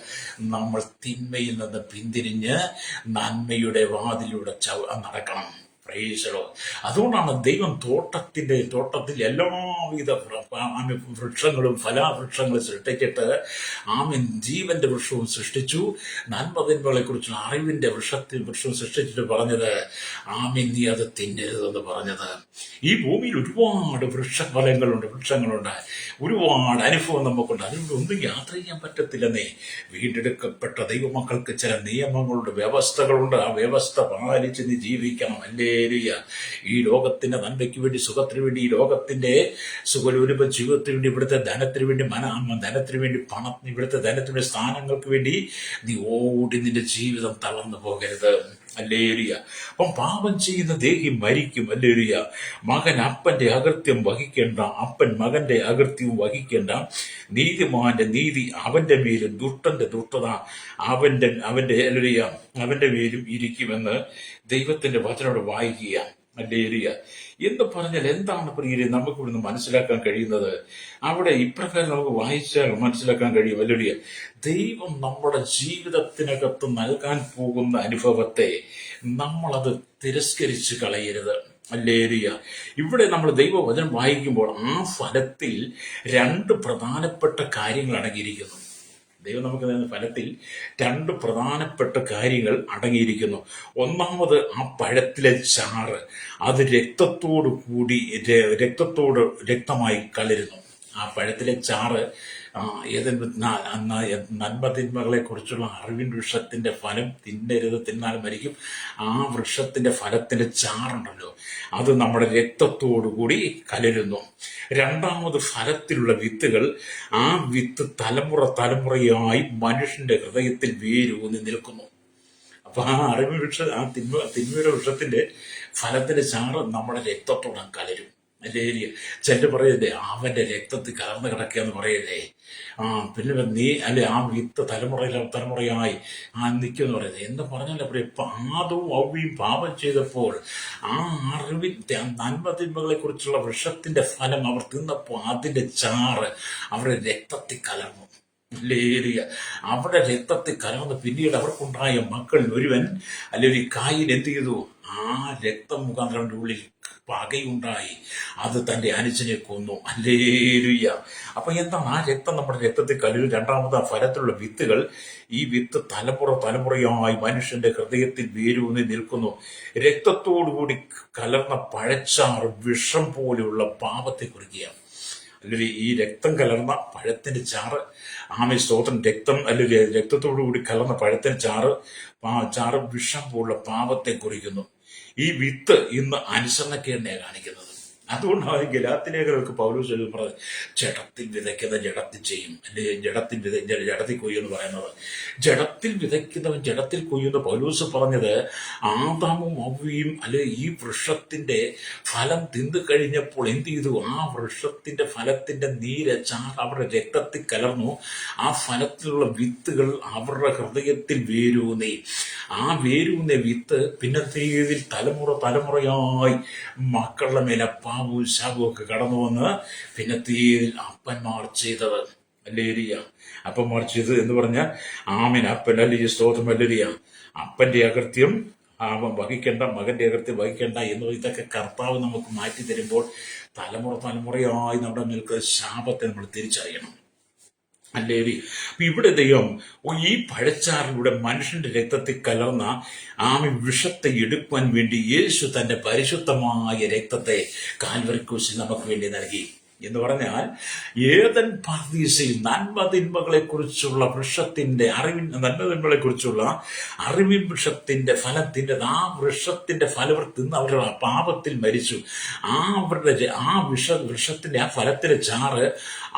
നമ്മൾ തിന്മയിൽ നിന്ന് പിന്തിരിഞ്ഞ് നന്മയുടെ വാതിലൂടെ നടക്കണം. അതുകൊണ്ടാണ് ദൈവം തോട്ടത്തിൽ എല്ലാവിധ വൃക്ഷങ്ങളും ഫലവൃക്ഷങ്ങളും സൃഷ്ടിച്ചിട്ട് ജീവന്റെ വൃക്ഷവും സൃഷ്ടിച്ചു, നന്മതിന്മകളെ കുറിച്ചുള്ള അറിവിന്റെ വൃക്ഷവും സൃഷ്ടിച്ചിട്ട് പറഞ്ഞത് നീ അത് തിന്നരുതെന്ന് പറഞ്ഞത്. ഈ ഭൂമിയിൽ ഒരുപാട് വൃക്ഷങ്ങളുണ്ട്, ഒരുപാട് അനുഭവം നമുക്കുണ്ട്. അതിലൂടെ ഒന്നും യാത്ര ചെയ്യാൻ പറ്റത്തില്ലെന്നേ. വീണ്ടെടുക്കപ്പെട്ട ദൈവമക്കൾക്ക് ചില നിയമങ്ങളുണ്ട്, വ്യവസ്ഥകളുണ്ട്. ആ വ്യവസ്ഥ പാലിച്ച് നീ ജീവിക്കണം. അല്ലേ ഈ ലോകത്തിന്റെ നന്മയ്ക്ക് വേണ്ടി, സുഖത്തിന് വേണ്ടി, ഈ ലോകത്തിന്റെ സുഖലോലുപ ജീവിതത്തിന് വേണ്ടി, ഇവിടുത്തെ ധനത്തിന് വേണ്ടി, ധനത്തിന് വേണ്ടി, പണത്തിന്, ഇവിടുത്തെ ധനത്തിന് വേണ്ടി, സ്ഥാനങ്ങൾക്ക് വേണ്ടി നീ ഓടി നിന്റെ ജീവിതം തളർന്നു പോകരുത്. ഹല്ലേലൂയ. അപ്പം പാപം ചെയ്യുന്ന ദേഹി മരിക്കും. ഹല്ലേലൂയ. മകൻ അപ്പന്റെ അകൃത്യം വഹിക്കേണ്ട, അപ്പൻ മകന്റെ അകൃത്യവും വഹിക്കേണ്ട. നീതിമാന്റെ നീതി അവന്റെ മേലും, ദുഷ്ടന്റെ ദുഷ്ടത അവന്റെ മേലും ഇരിക്കുമെന്ന് ദൈവത്തിന്റെ വചനോട് വായിക്കുക. ഹല്ലേലൂയ. എന്ന് പറഞ്ഞാൽ എന്താണ് പ്രിയരെ നമുക്ക് ഇവിടുന്ന് മനസ്സിലാക്കാൻ കഴിയുന്നത്? അവിടെ ഇപ്രകാരം നമുക്ക് വായിച്ചാൽ മനസ്സിലാക്കാൻ കഴിയും. ഹല്ലേലൂയ. ദൈവം നമ്മുടെ ജീവിതത്തിനകത്ത് നൽകാൻ പോകുന്ന അനുഭവത്തെ നമ്മളത് തിരസ്കരിച്ച് കളയരുത്. ഹല്ലേലൂയ. ഇവിടെ നമ്മൾ ദൈവവചനം വായിക്കുമ്പോൾ ആ ഫലത്തിൽ 2 പ്രധാനപ്പെട്ട കാര്യങ്ങൾ അടങ്ങിയിരിക്കുന്നു. ദൈവം നമുക്ക് തരുന്ന ഫലത്തിൽ 2 പ്രധാനപ്പെട്ട കാര്യങ്ങൾ അടങ്ങിയിരിക്കുന്നു. ഒന്നാമത് ആ പഴത്തിലെ ചാറ്, അത് രക്തമായി കലരുന്നു. ആ പഴത്തിലെ ചാറ് നന്മതിന്മകളെ കുറിച്ചുള്ള അറിവിൻ വൃക്ഷത്തിന്റെ ഫലം തിന്നരുത്, തിന്നാൽ മരിക്കും. ആ വൃക്ഷത്തിന്റെ ഫലത്തിന്റെ ചാറുണ്ടല്ലോ, അത് നമ്മുടെ രക്തത്തോടുകൂടി കലരുന്നു. രണ്ടാമത് ഫലത്തിലുള്ള വിത്തുകൾ, ആ വിത്ത് തലമുറയായി മനുഷ്യന്റെ ഹൃദയത്തിൽ വേരൂന്നി നിൽക്കുന്നു. അപ്പൊ ആ അറിവ് തിന്മയുടെ വൃക്ഷത്തിന്റെ ഫലത്തിന്റെ ചാറ് നമ്മുടെ രക്തത്തോടെ കലരും. അല്ലേ? ചിലർ പറയല്ലേ അവന്റെ രക്തത്തിൽ കലർന്ന് കിടക്കുക എന്ന് പറയല്ലേ. പിന്നെ നീ ആ വിത്ത് തലമുറയായി നിൽക്കുമെന്ന് പറയുന്നത് എന്ന് പറഞ്ഞാൽ ഇപ്പൊ ആദവും ഹവ്വയും പാപം ചെയ്തപ്പോൾ ആ നന്മതിന്മകളെ കുറിച്ചുള്ള വൃക്ഷത്തിന്റെ ഫലം അവർ തിന്നപ്പോൾ അതിന്റെ ചാറ് അവരുടെ രക്തത്തിൽ കലർന്നു. അവരുടെ രക്തത്തിൽ കലർന്ന് പിന്നീട് അവർക്കുണ്ടായ മക്കളിൽ ഒരുവൻ അല്ലെങ്കിൽ കായിൽ എന്ത് ചെയ്തു? ആ രക്തം മുഖാന്തരം ഉള്ളിൽ പകയുണ്ടായി, അത് തന്റെ അനുജനെ കൊന്നു. ഹല്ലേലൂയ. അപ്പൊ എന്താണ് ആ രക്തം നമ്മുടെ രക്തത്തിൽ കലരും? രണ്ടാമത് ആ ഫലത്തിലുള്ള വിത്തുകൾ, ഈ വിത്ത് തലമുറയായി മനുഷ്യന്റെ ഹൃദയത്തിൽ വേരൂന്നി നിൽക്കുന്നു. രക്തത്തോടുകൂടി കലർന്ന പഴച്ചാറ് വിഷം പോലെയുള്ള പാപത്തെ കുറിക്കുകയാണ്. അല്ലെങ്കിൽ ഈ രക്തം കലർന്ന പഴത്തിന്റെ ചാറ്, സ്തോത്രം, രക്തത്തോടുകൂടി കലർന്ന പഴത്തിന്റെ ചാറ് വിഷം പോലുള്ള പാപത്തെ കുറിക്കുന്നു. ഈ വിത്ത് ഇന്ന് അനുസരണക്കേടിനെയാണ് കാണിക്കുന്നത്. അതുകൊണ്ടാണ് ഗലാത്യലേഖനമൊക്കെ പൗലോസ് പറഞ്ഞത്, ജഡത്തിൽ വിതയ്ക്കുന്ന ജഡത്തിൽ ചെയ്യും, അല്ലെങ്കിൽ ജഡത്തിൽ കൊയ്യുമെന്ന് പറയുന്നത്. ജഡത്തിൽ വിതയ്ക്കുന്നവൻ ജഡത്തിൽ കൊയ്യുന്ന പൗലോസ് പറഞ്ഞത് ആദാമും ഹവ്വയും ഈ വൃക്ഷത്തിന്റെ ഫലം തിന്നു കഴിഞ്ഞപ്പോൾ എന്ത് ചെയ്തു? ആ വൃക്ഷത്തിന്റെ ഫലത്തിന്റെ ചാറ് അവരുടെ രക്തത്തിൽ കലർന്നു. ആ ഫലത്തിലുള്ള വിത്തുകൾ അവരുടെ ഹൃദയത്തിൽ വേരൂന്നി. ആ വേരൂന്നിയ വിത്ത് പിന്നത്തെ രീതിയിൽ തലമുറയായി മക്കളുടെ മേലെ പാവവും ശാപവും ഒക്കെ കടന്നു വന്ന് പിന്നത്തെ രീതിയിൽ അപ്പന്മാർ ചെയ്തത്. ഹല്ലേലൂയ. അപ്പന്മാർ ചെയ്തത് എന്ന് പറഞ്ഞാൽ അപ്പൻ സ്തോത്രം. ഹല്ലേലൂയ. അപ്പന്റെ അകൃത്യം വഹിക്കേണ്ട, മകന്റെ അകൃത്യം വഹിക്കേണ്ട എന്ന് ഇതൊക്കെ കർത്താവ് നമുക്ക് മാറ്റി തരുമ്പോൾ തലമുറയായി നമ്മുടെ നിൽക്കുന്ന ശാപത്തെ നമ്മൾ തിരിച്ചറിയണം. അല്ലേ? ഇവിടെ ദൈവം ഈ പഴച്ചാറിലൂടെ മനുഷ്യന്റെ രക്തത്തിൽ കലർന്ന വിഷത്തെ എടുക്കുവാൻ വേണ്ടി യേശു തന്റെ പരിശുദ്ധമായ രക്തത്തെ കാൽവരി ക്രൂശിൽ നമുക്ക് വേണ്ടി നൽകി. എന്ന് പറഞ്ഞാൽ ഏതൻ പർദീസയിൽ നന്മതിന്മകളെ കുറിച്ചുള്ള വൃക്ഷത്തിന്റെ നന്മതിന്മകളെ കുറിച്ചുള്ള അറിവിൻ വൃക്ഷത്തിന്റെ ഫലത്തിന്റെ ആ വൃക്ഷത്തിന്റെ ഫലവർ തിന്ന് അവരുടെ പാപത്തിൽ മരിച്ചു. വൃക്ഷത്തിന്റെ ആ ഫലത്തിന്റെ ചാറ്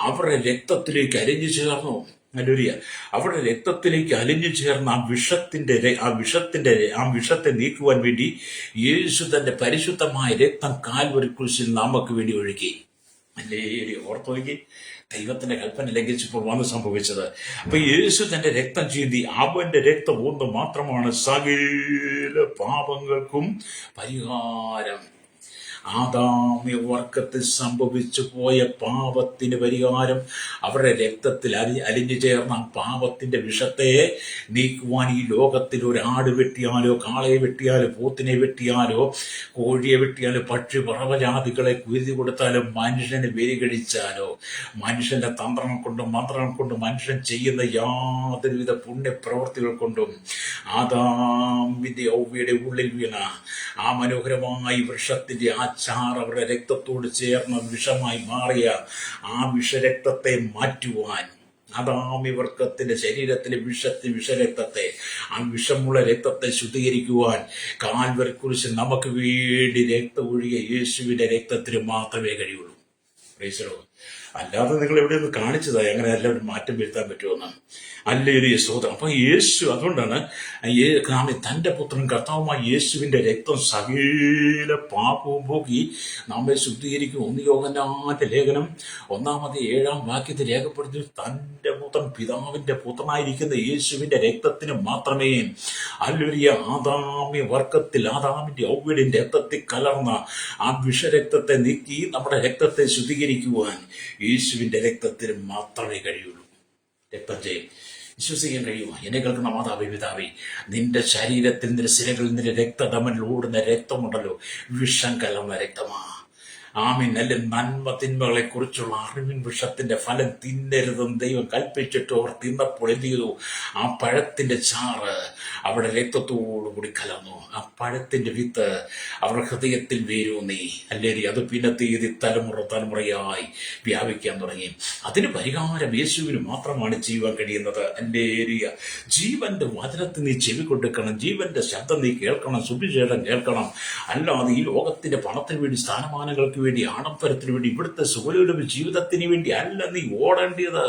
അവരുടെ രക്തത്തിലേക്ക് അലിഞ്ഞു ചേർന്നു. ഹല്ലേലൂയ. അവരുടെ രക്തത്തിലേക്ക് അലിഞ്ഞു ചേർന്ന ആ വിഷത്തെ നീക്കുവാൻ വേണ്ടി യേശു തന്റെ പരിശുദ്ധമായ രക്തം കാൽവരി ക്രൂശിൽ നമുക്ക് വേണ്ടി ഒഴുകി. ഹല്ലേലൂയ. ഓർത്തു നോക്കി, ദൈവത്തിന്റെ കൽപ്പന ലംഘിച്ചപ്പോൾ വന്ന് സംഭവിച്ചത്. അപ്പൊ യേശു തന്റെ രക്തം ചീന്തി. അവന്റെ രക്തം ഒന്ന് മാത്രമാണ് സകല പാപങ്ങൾക്കും പരിഹാരം. ആദാമ്യ വർഗത്തിൽ സംഭവിച്ചു പോയ പാപത്തിന് പരിഹാരം അവരുടെ രക്തത്തിൽ അലിഞ്ഞു ചേർന്ന പാപത്തിന്റെ വിഷത്തെ നീക്കുവാൻ ഈ ലോകത്തിൽ ഒരു ആട് വെട്ടിയാലോ കാളയെ വെട്ടിയാലോ പോത്തിനെ വെട്ടിയാലോ കോഴിയെ വെട്ടിയാലോ പക്ഷി പറവജാതികളെ കുരുതി കൊടുത്താലോ മനുഷ്യനെ ബലികഴിച്ചാലോ മനുഷ്യന്റെ തന്ത്രങ്ങൾ കൊണ്ടും മന്ത്രങ്ങൾ കൊണ്ടും മനുഷ്യൻ ചെയ്യുന്ന യാതൊരുവിധ പുണ്യപ്രവർത്തികൾ കൊണ്ടും ആദാമിന്റെ ഔവ്വയുടെ ഉള്ളിൽ വീണ ആ മനോഹരമായ വൃക്ഷത്തിന്റെ ആ ചാർ അവരുടെ രക്തത്തോട് ചേർന്ന വിഷമായി മാറിയ ആ വിഷരക്തത്തെ മാറ്റുവാൻ, ആദാമ്യ വർഗത്തിന്റെ ശരീരത്തിലെ വിഷരക്തത്തെ, ആ വിഷമുള്ള രക്തത്തെ ശുദ്ധീകരിക്കുവാൻ കാൽവരി ക്രൂശിൽ നമുക്ക് വേണ്ടി രക്തം ഒഴുകിയ യേശുവിന്റെ രക്തത്തിന് മാത്രമേ കഴിയുള്ളൂ. അല്ലാതെ നിങ്ങൾ എവിടെ നിന്ന് കാണിച്ചതായി അങ്ങനെ എല്ലാവരും മാറ്റം വരുത്താൻ പറ്റുമെന്ന്. ഹല്ലേലൂയ, സ്തോത്രം. അപ്പൊ യേശു, അതുകൊണ്ടാണ് തന്റെ പുത്രൻ കർത്താവുമായ യേശുവിന്റെ രക്തം സകല പാപവും പോക്കി നമ്മെ ശുദ്ധീകരിക്കും. 1 യോഹന്നാന്റെ ലേഖനം 1-7 വാക്യത്തിൽ രേഖപ്പെടുത്തി, തന്റെ പുത്രൻ പിതാവിന്റെ പുത്രനായിരിക്കുന്ന യേശുവിന്റെ രക്തത്തിന് മാത്രമേ, ഹല്ലേലൂയ, ആദാമ്യ വർഗത്തിൽ ആദാമിന്റെ ഔവ്വയുടെ രക്തത്തിൽ കലർന്ന ആ വിഷരക്തത്തെ നീക്കി നമ്മുടെ രക്തത്തെ ശുദ്ധീകരിക്കുവാൻ യേശുവിന്റെ രക്തത്തിന് മാത്രമേ കഴിയുള്ളൂ. രക്തം ചെയ്യും വിശ്വസിക്കാൻ കഴിയുമോ? എന്നെ കേൾക്കുന്ന മാതാവേ, പിതാവേ, നിന്റെ ശരീരത്തിൽ നിന്റെ സിരകളിൽ നിന്റെ രക്തധമനിൽ ഓടുന്ന രക്തമുണ്ടല്ലോ, വിഷം കലർന്ന രക്തമാ. ആമീൻ. നല്ല നന്മ തിന്മകളെ കുറിച്ചുള്ള അറിവിൻ വൃക്ഷത്തിന്റെ ഫലം തിന്നരുതെന്ന് ദൈവം കൽപ്പിച്ചിട്ട് അവർ തിന്നപ്പോൾ എന്ത് ചെയ്തു? ആ പഴത്തിന്റെ ചാറ് അവിടെ രക്തത്തോടുകൂടി കലർന്നു. ആ പഴത്തിന്റെ വിത്ത് അവരുടെ ഹൃദയത്തിൽ വേരൂന്നി. അല്ലേരി, അത് പിന്നത്തെ തലമുറയായി വ്യാപിക്കാൻ തുടങ്ങി. അതിന് പരിഹാരം യേശുവിന് മാത്രമാണ് ചെയ്യുവാൻ കഴിയുന്നത്. അല്ലേരിയ, ജീവന്റെ വചനത്തിൽ നീ ചെവി കൊടുക്കണം, ജീവന്റെ ശബ്ദം നീ കേൾക്കണം, സുവിശേഷം കേൾക്കണം. അല്ലാതെ ഈ ലോകത്തിന്റെ പണത്തിന് വേണ്ടി, സ്ഥാനമാനങ്ങൾക്ക് വേണ്ടി, ആഡംബരത്തിന് വേണ്ടി, ഇവിടുത്തെ സുഖലോലഭ ജീവിതത്തിന് വേണ്ടി അല്ല നീ ഓടേണ്ടത്.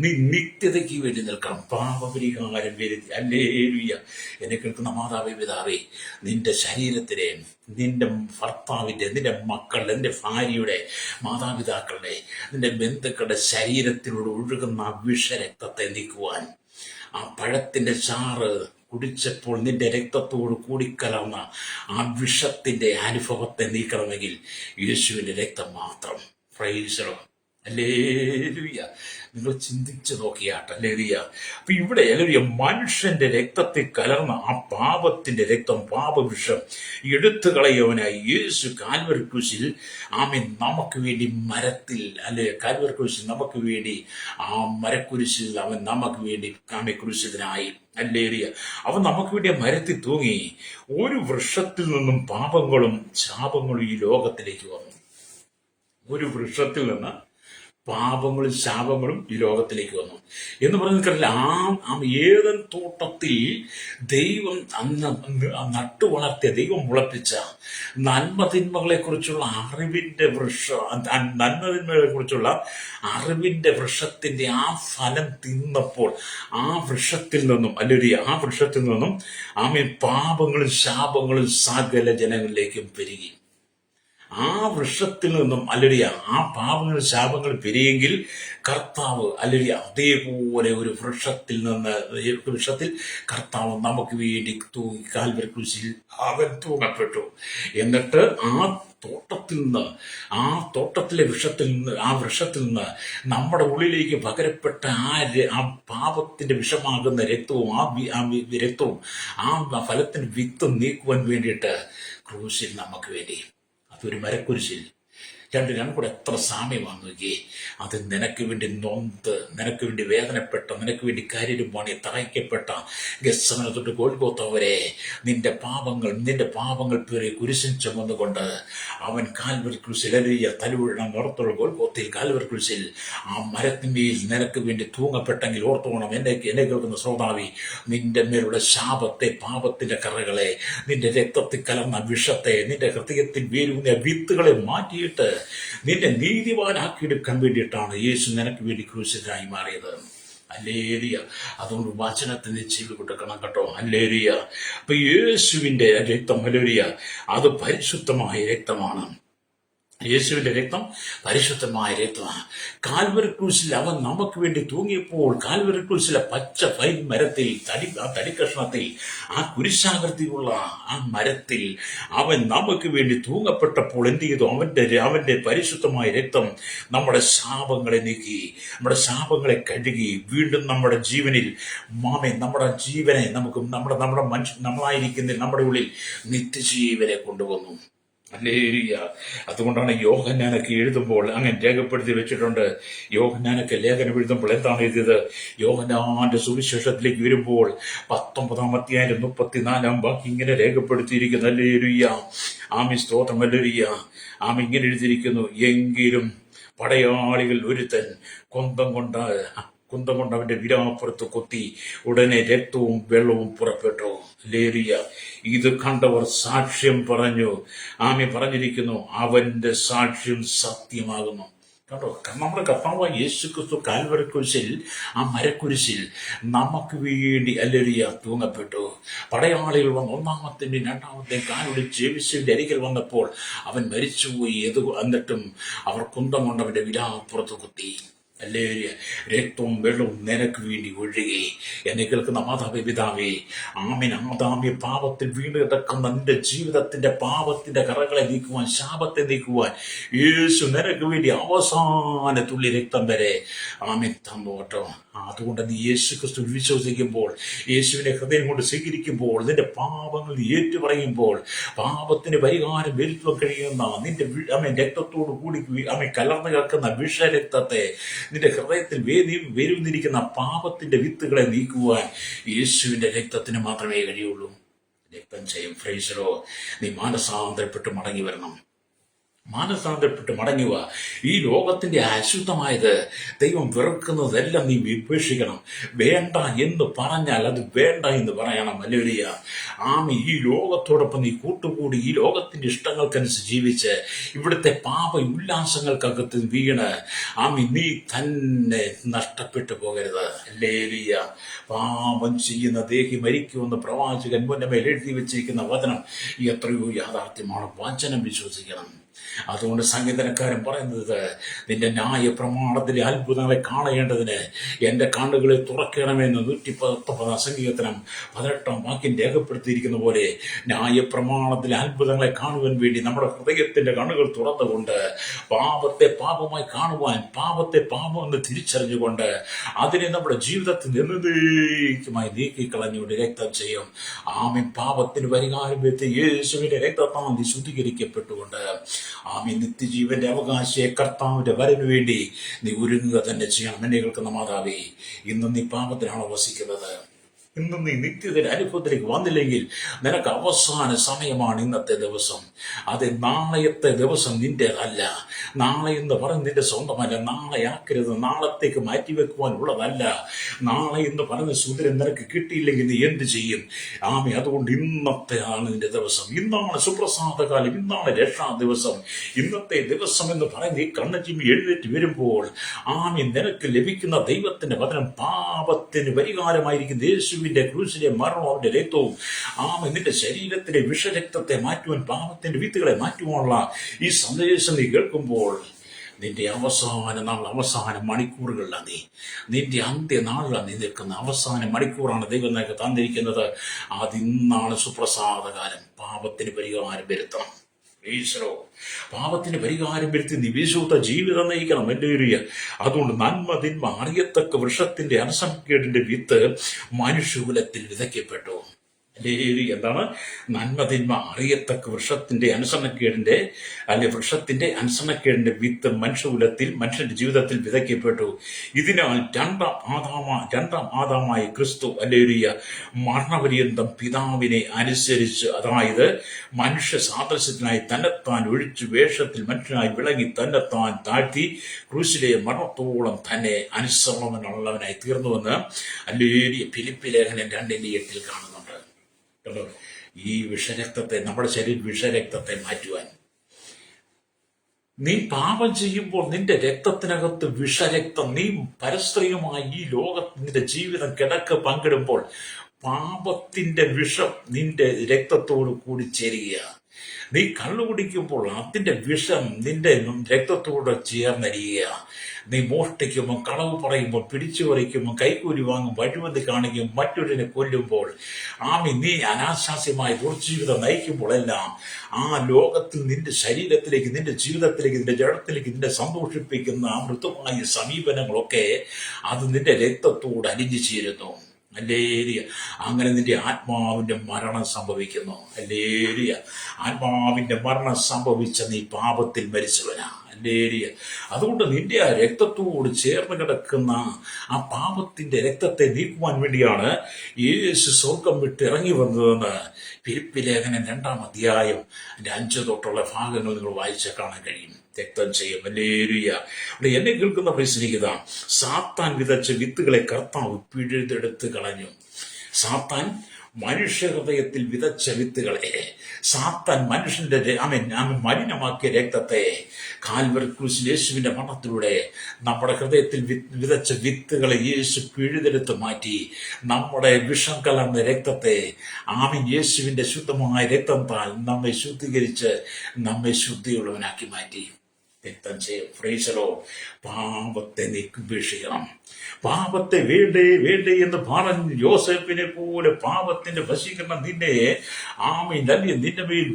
നീ നിത്യതയ്ക്ക് വേണ്ടി നിൽക്കണം. പാപപരിഹാരം വരുത്തി. ഹല്ലേലൂയ. എന്നെ കേൾക്കുന്ന മാതാവേ, പിതാവേ, നിന്റെ ശരീരത്തിലെ, നിന്റെ ഭർത്താവിന്റെ, നിന്റെ മക്കളുടെ, നിന്റെ ഭാര്യയുടെ, മാതാപിതാക്കളുടെ, നിന്റെ ബന്ധുക്കളുടെ ശരീരത്തിലൂടെ ഒഴുകുന്ന വിഷരക്തത്തെ നീക്കുവാൻ, ആ പഴത്തിന്റെ ചാറ് കുടിച്ചപ്പോൾ നിന്റെ രക്തത്തോട് കൂടിക്കലർന്ന ആ വിഷത്തിന്റെ അനുഭവത്തെ നീക്കണമെങ്കിൽ യേശുവിന്റെ രക്തം മാത്രം. Price the Lord. ഹല്ലേലൂയ. നിങ്ങൾ ചിന്തിച്ചു നോക്കിയാട്ടെ. ഹല്ലേലൂയ. അപ്പൊ ഇവിടെ ഹല്ലേലൂയ, മനുഷ്യന്റെ രക്തത്തിൽ കലർന്ന ആ പാപത്തിന്റെ രക്തം, പാപവിഷം എടുത്തു കളയവനായി യേശു കാൽവരി ക്രൂശിൽ, ആമേൻ, നമുക്ക് വേണ്ടി മരത്തിൽ, അല്ലെ, കാൽവരി ക്രൂശിൽ നമുക്ക് വേണ്ടി, ആ മരക്കുരിശിൽ അവൻ നമുക്ക് വേണ്ടി ക്രൂശിതനായി. ഹല്ലേലൂയ. അവൻ നമുക്ക് വേണ്ടി മരത്തിൽ തൂങ്ങി. ഒരു വൃക്ഷത്തിൽ നിന്നും പാപങ്ങളും ശാപങ്ങളും ഈ ലോകത്തിലേക്ക് വന്നു. ഒരു വൃക്ഷത്തിൽ നിന്ന് പാപങ്ങളും ശാപങ്ങളും ഈ ലോകത്തിലേക്ക് വന്നു എന്ന് പറഞ്ഞില്ല. ഏദൻ തോട്ടത്തിൽ ദൈവം നട്ടു വളർത്തിയ, ദൈവം മുളപ്പിച്ച നന്മതിന്മകളെ കുറിച്ചുള്ള അറിവിന്റെ അറിവിന്റെ വൃക്ഷത്തിന്റെ ആ ഫലം തിന്നപ്പോൾ ആ വൃക്ഷത്തിൽ നിന്നും, അല്ലെങ്കിൽ ആ വൃക്ഷത്തിൽ നിന്നും ആമേൻ, പാപങ്ങളും ശാപങ്ങളും സകല ജനങ്ങളിലേക്കും പെരുകി. ആ വൃക്ഷത്തിൽ നിന്നും, അല്ലെങ്കിൽ ആ പാപങ്ങൾ ശാപങ്ങൾ പെരിയെങ്കിൽ കർത്താവ്, അല്ലെങ്കിൽ അതേപോലെ ഒരു വൃക്ഷത്തിൽ കർത്താവ് നമുക്ക് വേണ്ടി തൂങ്ങി കാൽവരി ക്രൂശിൽ അവൻ തൂങ്ങപ്പെട്ടു. എന്നിട്ട് ആ തോട്ടത്തിലെ വൃക്ഷത്തിൽ നിന്ന് നമ്മുടെ ഉള്ളിലേക്ക് പകരപ്പെട്ട ആ പാപത്തിന്റെ വിഷമാകുന്ന രക്തവും ആ ഫലത്തിന്റെ വിത്തും നീക്കുവാൻ വേണ്ടിയിട്ട് ക്രൂശിൽ നമുക്ക് വേണ്ടി, അതൊരു മരക്കുരിശിൽ രണ്ടിനും കൂടെ എത്ര സാമ്യമാണ് നോക്കിയേ. അത് നിനക്ക് വേണ്ടി നൊന്ത്, നിനക്ക് വേണ്ടി വേദനപ്പെട്ട, നിനക്ക് വേണ്ടി കരരും പണി തറയ്ക്കപ്പെട്ട ഗെത്സമനെ തൊട്ട് ഗോൽഗോത്ത വരെ നിന്റെ പാപങ്ങൾ പേരെ കുരിശിൽ ചുമന്നുകൊണ്ട് അവൻ കാൽവരി ക്രൂശിൽ തലവുഴ നിറത്തുള്ള ഗോൽഗോത്തയിൽ കാൽവരി ക്രൂശിൽ ആ മരത്തിന്മേൽ നിനക്ക് വേണ്ടി തൂങ്ങപ്പെട്ടെങ്കിൽ ഓർത്തോണം, എന്നെ കേൾക്കുന്ന ശ്രോതാവി, നിന്റെ മേലുള്ള ശാപത്തെ, പാപത്തിന്റെ കറകളെ, നിന്റെ രക്തത്തിൽ കലർന്ന വിഷത്തെ, നിന്റെ ഹൃദയത്തിൽ വേരൂന്നിയ വിത്തുകളെ മാറ്റിയിട്ട് നിന്നെ നീതിവാനാക്കിയെടുക്കാൻ വേണ്ടിയിട്ടാണ് യേശു നിനക്ക് വേണ്ടി ക്രൂശിതനായി മാറിയത്. ഹല്ലേലൂയ. അതുകൊണ്ട് വചനത്തിന് ചെവി കൊടുക്കണം കേട്ടോ. ഹല്ലേലൂയ. അപ്പൊ യേശുവിന്റെ രക്തം, ഹല്ലേലൂയ, അത് പരിശുദ്ധമായ രക്തമാണ്. യേശുവിന്റെ രക്തം പരിശുദ്ധമായ രക്തമാണ്. കാൽവരി ക്രൂശിൽ അവൻ നമുക്ക് വേണ്ടി തൂങ്ങിയപ്പോൾ കാൽവരി ക്രൂശിലെ പച്ച ഫൈൻ മരത്തിൽ, ആ തടിക്കഷ്ണത്തിൽ, ആ കുരിശാകൃതിയുള്ള ആ മരത്തിൽ അവൻ നമുക്ക് വേണ്ടി തൂങ്ങപ്പെട്ടപ്പോൾ എന്ത് ചെയ്തു? അവന്റെ പരിശുദ്ധമായ രക്തം നമ്മുടെ ശാപങ്ങളെ നീക്കി, നമ്മുടെ ശാപങ്ങളെ കഴുകി, വീണ്ടും നമ്മുടെ ജീവനിൽ നമ്മുടെ ജീവനെ നമുക്ക് നമ്മളായിരിക്കുന്ന നമ്മുടെ ഉള്ളിൽ നിത്യജീവനെ കൊണ്ടുവന്നു. ഹല്ലേലൂയ. അതുകൊണ്ടാണ് യോഹന്നാനൊക്കെ എഴുതുമ്പോൾ അങ്ങനെ രേഖപ്പെടുത്തി വെച്ചിട്ടുണ്ട്. യോഹന്നാനൊക്കെ ലേഖനം എഴുതുമ്പോൾ എന്താണ് എഴുതിയത്? യോഹന്നാന്റെ സുവിശേഷത്തിലേക്ക് വരുമ്പോൾ 19-ാം അധ്യായം 34-ാം വാക്യം ഇങ്ങനെ രേഖപ്പെടുത്തിയിരിക്കുന്നു. ഹല്ലേലൂയ. ആമേൻ, സ്തോത്രം. ഹല്ലേലൂയ. ആമേൻ. ഇങ്ങനെ എഴുതിയിരിക്കുന്നു, എങ്കിലും പടയാളികൾ ഒരുത്തൻ കുന്തം കൊണ്ട് അവന്റെ വിലാപ്പുറത്ത് കൊത്തി, ഉടനെ രക്തവും വെള്ളവും പുറപ്പെട്ടു. ഹല്ലേലൂയ. ഇത് കണ്ടവർ സാക്ഷ്യം പറഞ്ഞു. ആമേൻ. പറഞ്ഞിരിക്കുന്നു, അവന്റെ സാക്ഷ്യം സത്യമാകുന്നു. കണ്ടോ, നമ്മുടെ കർത്താവായ യേശുക്രിസ്തു കാൽവരി കുരിശിൽ, ആ മരക്കുരിശിൽ നമുക്ക് വേണ്ടി ഹല്ലേലൂയ തൂങ്ങപ്പെട്ടു. പടയാളികൾ വന്ന് ഒന്നാമത്തെയും രണ്ടാമത്തെയും കാലൊടിച്ച് യേശുവിന്റെ അരികിൽ വന്നപ്പോൾ അവൻ മരിച്ചുപോയി. എന്നിട്ടും അവർ കുന്തം കൊണ്ട് അവന്റെ വിലാപ്പുറത്ത് കുത്തി. ഹല്ലേലൂയ. രക്തവും വെള്ളവും നിനക്ക് വേണ്ടി ഒഴുകി. എന്നെ കേൾക്കുന്ന മാതാവേ, പിതാവേ, ആമേൻ. ആദാമ്യ പാപത്തിൽ വീണ് കിടക്കുന്ന നിന്റെ ജീവിതത്തിന്റെ പാപത്തിന്റെ കറകളെ നീക്കുവാൻ, ശാപത്തെ നീക്കുവാൻ യേശു നിനക്ക് വേണ്ടി അവസാന തുള്ളി രക്തം വരെ ആമേൻ തന്നു കേട്ടോ. അതുകൊണ്ട് നീ യേശു ക്രിസ്തു വിശ്വസിക്കുമ്പോൾ, യേശുവിനെ ഹൃദയം കൊണ്ട് സ്വീകരിക്കുമ്പോൾ, നിന്റെ പാപങ്ങൾ ഏറ്റുപറയുമ്പോൾ, പാപത്തിന് പരിഹാരം വരുത്തുവാൻ കഴിയുന്ന നിന്റെ രക്തത്തോടു കൂടി കലർന്നു കിടക്കുന്ന വിഷരക്തത്തെ, നിന്റെ ഹൃദയത്തിൽ വേരുന്നിരിക്കുന്ന പാപത്തിന്റെ വിത്തുകളെ നീക്കുവാൻ യേശുവിന്റെ രക്തത്തിന് മാത്രമേ കഴിയുള്ളൂ. രക്തം ചെയ്യും. ഫ്രൈസലോ. നീ മാനസാന്തരപ്പെട്ട് മടങ്ങി വരണം. മാനസാന്തരപ്പെട്ട് മടങ്ങുക. ഈ ലോകത്തിന്റെ അശുദ്ധമായത്, ദൈവം വെറുക്കുന്നതെല്ലാം നീ വിപേക്ഷിക്കണം. വേണ്ട എന്ന് പറഞ്ഞാൽ അത് വേണ്ട എന്ന് പറയണം. ഹല്ലേലൂയ. ആമേൻ. ഈ ലോകത്തോടൊപ്പം നീ കൂട്ടുകൂടി ഈ ലോകത്തിന്റെ ഇഷ്ടങ്ങൾക്കനുസരിച്ച് ജീവിച്ച് ഇവിടുത്തെ പാപ ഉല്ലാസങ്ങൾക്കകത്ത് വീണ് ആമേൻ നീ തന്നെ നഷ്ടപ്പെട്ടു പോകരുത്. ഹല്ലേലൂയ. പാപം ചെയ്യുന്ന ദേഹി മരിക്കുമെന്ന് പ്രവാചകൻ മുന്നമേൽ എഴുതി വെച്ചിരിക്കുന്ന വചനം എത്രയോ യാഥാർത്ഥ്യമാണ്. വചനം വിശ്വസിക്കണം. അതുകൊണ്ട് സംഗീതക്കാരൻ പറയുന്നത്, നിന്റെ ന്യായ പ്രമാണത്തിലെ അത്ഭുതങ്ങളെ കാണേണ്ടതിന് എന്റെ കണ്ണുകളെ തുറക്കണമെന്ന് 119 സങ്കീർത്തനം 18-ാം വാക്യം രേഖപ്പെടുത്തിയിരിക്കുന്ന പോലെ ന്യായ പ്രമാണത്തിലെ അത്ഭുതങ്ങളെ കാണുവാൻ വേണ്ടി നമ്മുടെ ഹൃദയത്തിന്റെ കണ്ണുകൾ തുറന്നുകൊണ്ട് പാപത്തെ പാപമായി കാണുവാൻ, പാപത്തെ പാപമെന്ന് തിരിച്ചറിഞ്ഞുകൊണ്ട് അതിനെ നമ്മുടെ ജീവിതത്തിൽ എന്നേക്കുമായി നീക്കിക്കളഞ്ഞുകൊണ്ട് രക്തം ചെയ്യും. ആമേൻ. പാപത്തിന് പരിഹാരം വരുത്തി യേശുവിന്റെ രക്തത്താൽ നീ ശുദ്ധീകരിക്കപ്പെട്ടുകൊണ്ട് ആമേൻ നിത്യജീവന്റെ അവകാശിയെ കർത്താവിന്റെ വരവിന് വേണ്ടി നീ ഒരുങ്ങുക തന്നെ ചെയ്യണം. എന്നെ കേൾക്കുന്ന മാതാവേ, ഇന്ന് നീ പാപത്തിലാണോ വസിക്കുന്നത്? ഇന്നും നീ നിത്യത്തിന്റെ അനുഭവത്തിലേക്ക് വന്നില്ലെങ്കിൽ നിനക്ക് അവസാന സമയമാണ് ഇന്നത്തെ ദിവസം. അത് നാളത്തെ ദിവസം നിന്റേതല്ല. നാളെ എന്ന് പറയുന്നത് നിന്റെ സ്വന്തമല്ല. നാളെ ആക്കരുത്. നാളത്തേക്ക് മാറ്റിവെക്കുവാനുള്ളതല്ല. നാളെ എന്ന് പറയുന്ന സുന്ദരം നിനക്ക് കിട്ടിയില്ലെങ്കിൽ നീ എന്ത് ചെയ്യും? ആമേ. അതുകൊണ്ട് ഇന്നത്തെ ആണ് നിന്റെ ദിവസം. ഇന്നാണ് സുപ്രസാദകാലം. ഇന്നാണ് രക്ഷാ ദിവസം. ഇന്നത്തെ ദിവസം എന്ന് പറയുന്നത് ഈ കണ്ണച്ചിമ്മി എഴുന്നേറ്റ് വരുമ്പോൾ ആമേ നിനക്ക് ലഭിക്കുന്ന ദൈവത്തിന്റെ വചനം പാപത്തിന് പരിഹാരമായിരിക്കും. യേശുവിന്റെ ക്രൂശിലെ മരണവും അവന്റെ രക്തവും നിന്റെ ശരീരത്തിലെ വിഷരക്തത്തെ മാറ്റുവാൻ, പാപത്തിന്റെ വിത്തുകളെ മാറ്റുവാനുള്ള ഈ സന്ദേശം നീ കേൾക്കുമ്പോൾ നിന്റെ അവസാന മണിക്കൂറുകളിലാണ് നിന്റെ അന്ത്യനാളിലാണ് നീ നിൽക്കുന്ന. അവസാന മണിക്കൂറാണ് ദൈവം നിനക്ക് തന്നിരിക്കുന്നത്. അതിന്നാണ് സുപ്രസാദകാലം. പാപത്തിന് പരിഹാരം വരുത്തണം. ഈശ്വരോ, പാപത്തിന് പരിഹാരം വരുത്തി നീ വിശുദ്ധ ജീവിതം നയിക്കണം. ഹല്ലേലൂയ. അതുകൊണ്ട് നന്മ തിന്മ അറിയത്തക്ക വൃക്ഷത്തിന്റെ അനസംഖ്യയുടെ വിത്ത് മനുഷ്യകുലത്തിൽ വിതയ്ക്കപ്പെട്ടു. എന്താണ്? നന്മതിന്മ അറിയത്തക്ക വൃക്ഷത്തിന്റെ അനുസരണക്കേടിന്റെ വിത്ത് മനുഷ്യന്റെ ജീവിതത്തിൽ വിതയ്ക്കപ്പെട്ടു. ഇതിനാൽ രണ്ടാം ആദാമായ ക്രിസ്തു മരണപര്യന്തം പിതാവിനെ അനുസരിച്ച്, അതായത് മനുഷ്യ സാദൃശ്യത്തിനായി തന്നെത്താൻ ഒഴിച്ചു വേഷത്തിൽ മനുഷ്യനായി വിളങ്ങി തന്നെത്താൻ താഴ്ത്തി ക്രൂശിലെ മരണത്തോളം തന്നെ അനുസരണമുള്ളവനായി തീർന്നുവെന്ന് ഫിലിപ്പി ലേഖനം 2:8 കാണുന്നുണ്ട്. ഈ വിഷരക്തത്തെ, നമ്മുടെ ശരീര വിഷരക്തത്തെ മാറ്റുവാൻ, നീ പാപം ചെയ്യുമ്പോൾ നിന്റെ രക്തത്തിനകത്ത് വിഷരക്തം, നീ പരസ്ത്രീയുമായി ഈ ലോകത്തിന്റെ ജീവിതം കിടക്ക് പങ്കിടുമ്പോൾ പാപത്തിന്റെ വിഷം നിന്റെ രക്തത്തോട് കൂടി ചേരുക. നീ കള്ളു കുടിക്കുമ്പോൾ അതിന്റെ വിഷം നിന്റെ രക്തത്തോട് ചേർന്നരിയുക. നീ മോഷ്ടിക്കുമ്പോൾ, കളവ് പറയുമ്പോൾ, പിടിച്ചു പറിക്കുമ്പോൾ, കൈക്കൂലി വാങ്ങും, വഴിമതി കാണിക്കും, മറ്റൊരുവിനെ കൊല്ലുമ്പോൾ, നീ അനാശാസ്യമായ ദുർജീവിതം നയിക്കുമ്പോഴെല്ലാം ആ ലോകത്തിൽ നിന്റെ ശരീരത്തിലേക്ക്, നിന്റെ ജീവിതത്തിലേക്ക്, നിന്റെ ജഡത്തിലേക്ക് നിന്നെ സന്തോഷിപ്പിക്കുന്ന ആ മൃദുമായ സമീപനങ്ങളൊക്കെ അത് നിന്റെ രക്തത്തോട് അലിഞ്ഞു ചേരുന്നു. ഹല്ലേലൂയ. അങ്ങനെ നിന്റെ ആത്മാവിന്റെ മരണം സംഭവിക്കുന്നു. ഹല്ലേലൂയ. ആത്മാവിന്റെ മരണം സംഭവിച്ച നീ പാപത്തിൽ മരിച്ചവനാ. ഹല്ലേലൂയ. അതുകൊണ്ട് നിന്റെ ആ രക്തത്തോട് ചേർന്ന് കിടക്കുന്ന ആ പാപത്തിന്റെ രക്തത്തെ നീക്കുവാൻ വേണ്ടിയാണ് യേശു സ്വർഗം വിട്ട് ഇറങ്ങി വന്നതെന്ന് ഫിലിപ്പി ലേഖനം 2-ാം അധ്യായം 5 തൊട്ടുള്ള ഭാഗങ്ങൾ നിങ്ങൾ വായിച്ചാൽ കാണാൻ കഴിയും. രക്തം ചെയ്യും. ഹല്ലേലൂയ. എന്നെ കേൾക്കുന്ന പരിശീലിക്കുക, സാത്താൻ വിതച്ച വിത്തുകളെ കർത്താവ് പിഴുതെടുത്ത് കളഞ്ഞു. സാത്താൻ മനുഷ്യ ഹൃദയത്തിൽ വിതച്ച വിത്തുകളെ, സാത്താൻ മനുഷ്യന്റെ മലിനമാക്കിയ രക്തത്തെ കാൽവരി ക്രൂശിൽ യേശുവിന്റെ മരണത്തിലൂടെ നമ്മുടെ ഹൃദയത്തിൽ വിതച്ച വിത്തുകളെ യേശു പിഴുതെടുത്ത് മാറ്റി. നമ്മുടെ വിഷം കലർന്ന രക്തത്തെ യേശുവിന്റെ ശുദ്ധമായ രക്തത്താൽ നമ്മെ ശുദ്ധീകരിച്ച് നമ്മെ ശുദ്ധിയുള്ളവനാക്കി മാറ്റി. രക്തം ചെയ്യും. ഫ്രൈസലോ. പാപത്തെ ഉപേക്ഷിക്കണം. പാപത്തെ വേണ്ടേ വേണ്ടേ എന്ന് പറഞ്ഞ് യോസേഫിനെ പോലെ പാപത്തിന്റെ വശീകരണം നിന്നെ നിന്റെ മേൽ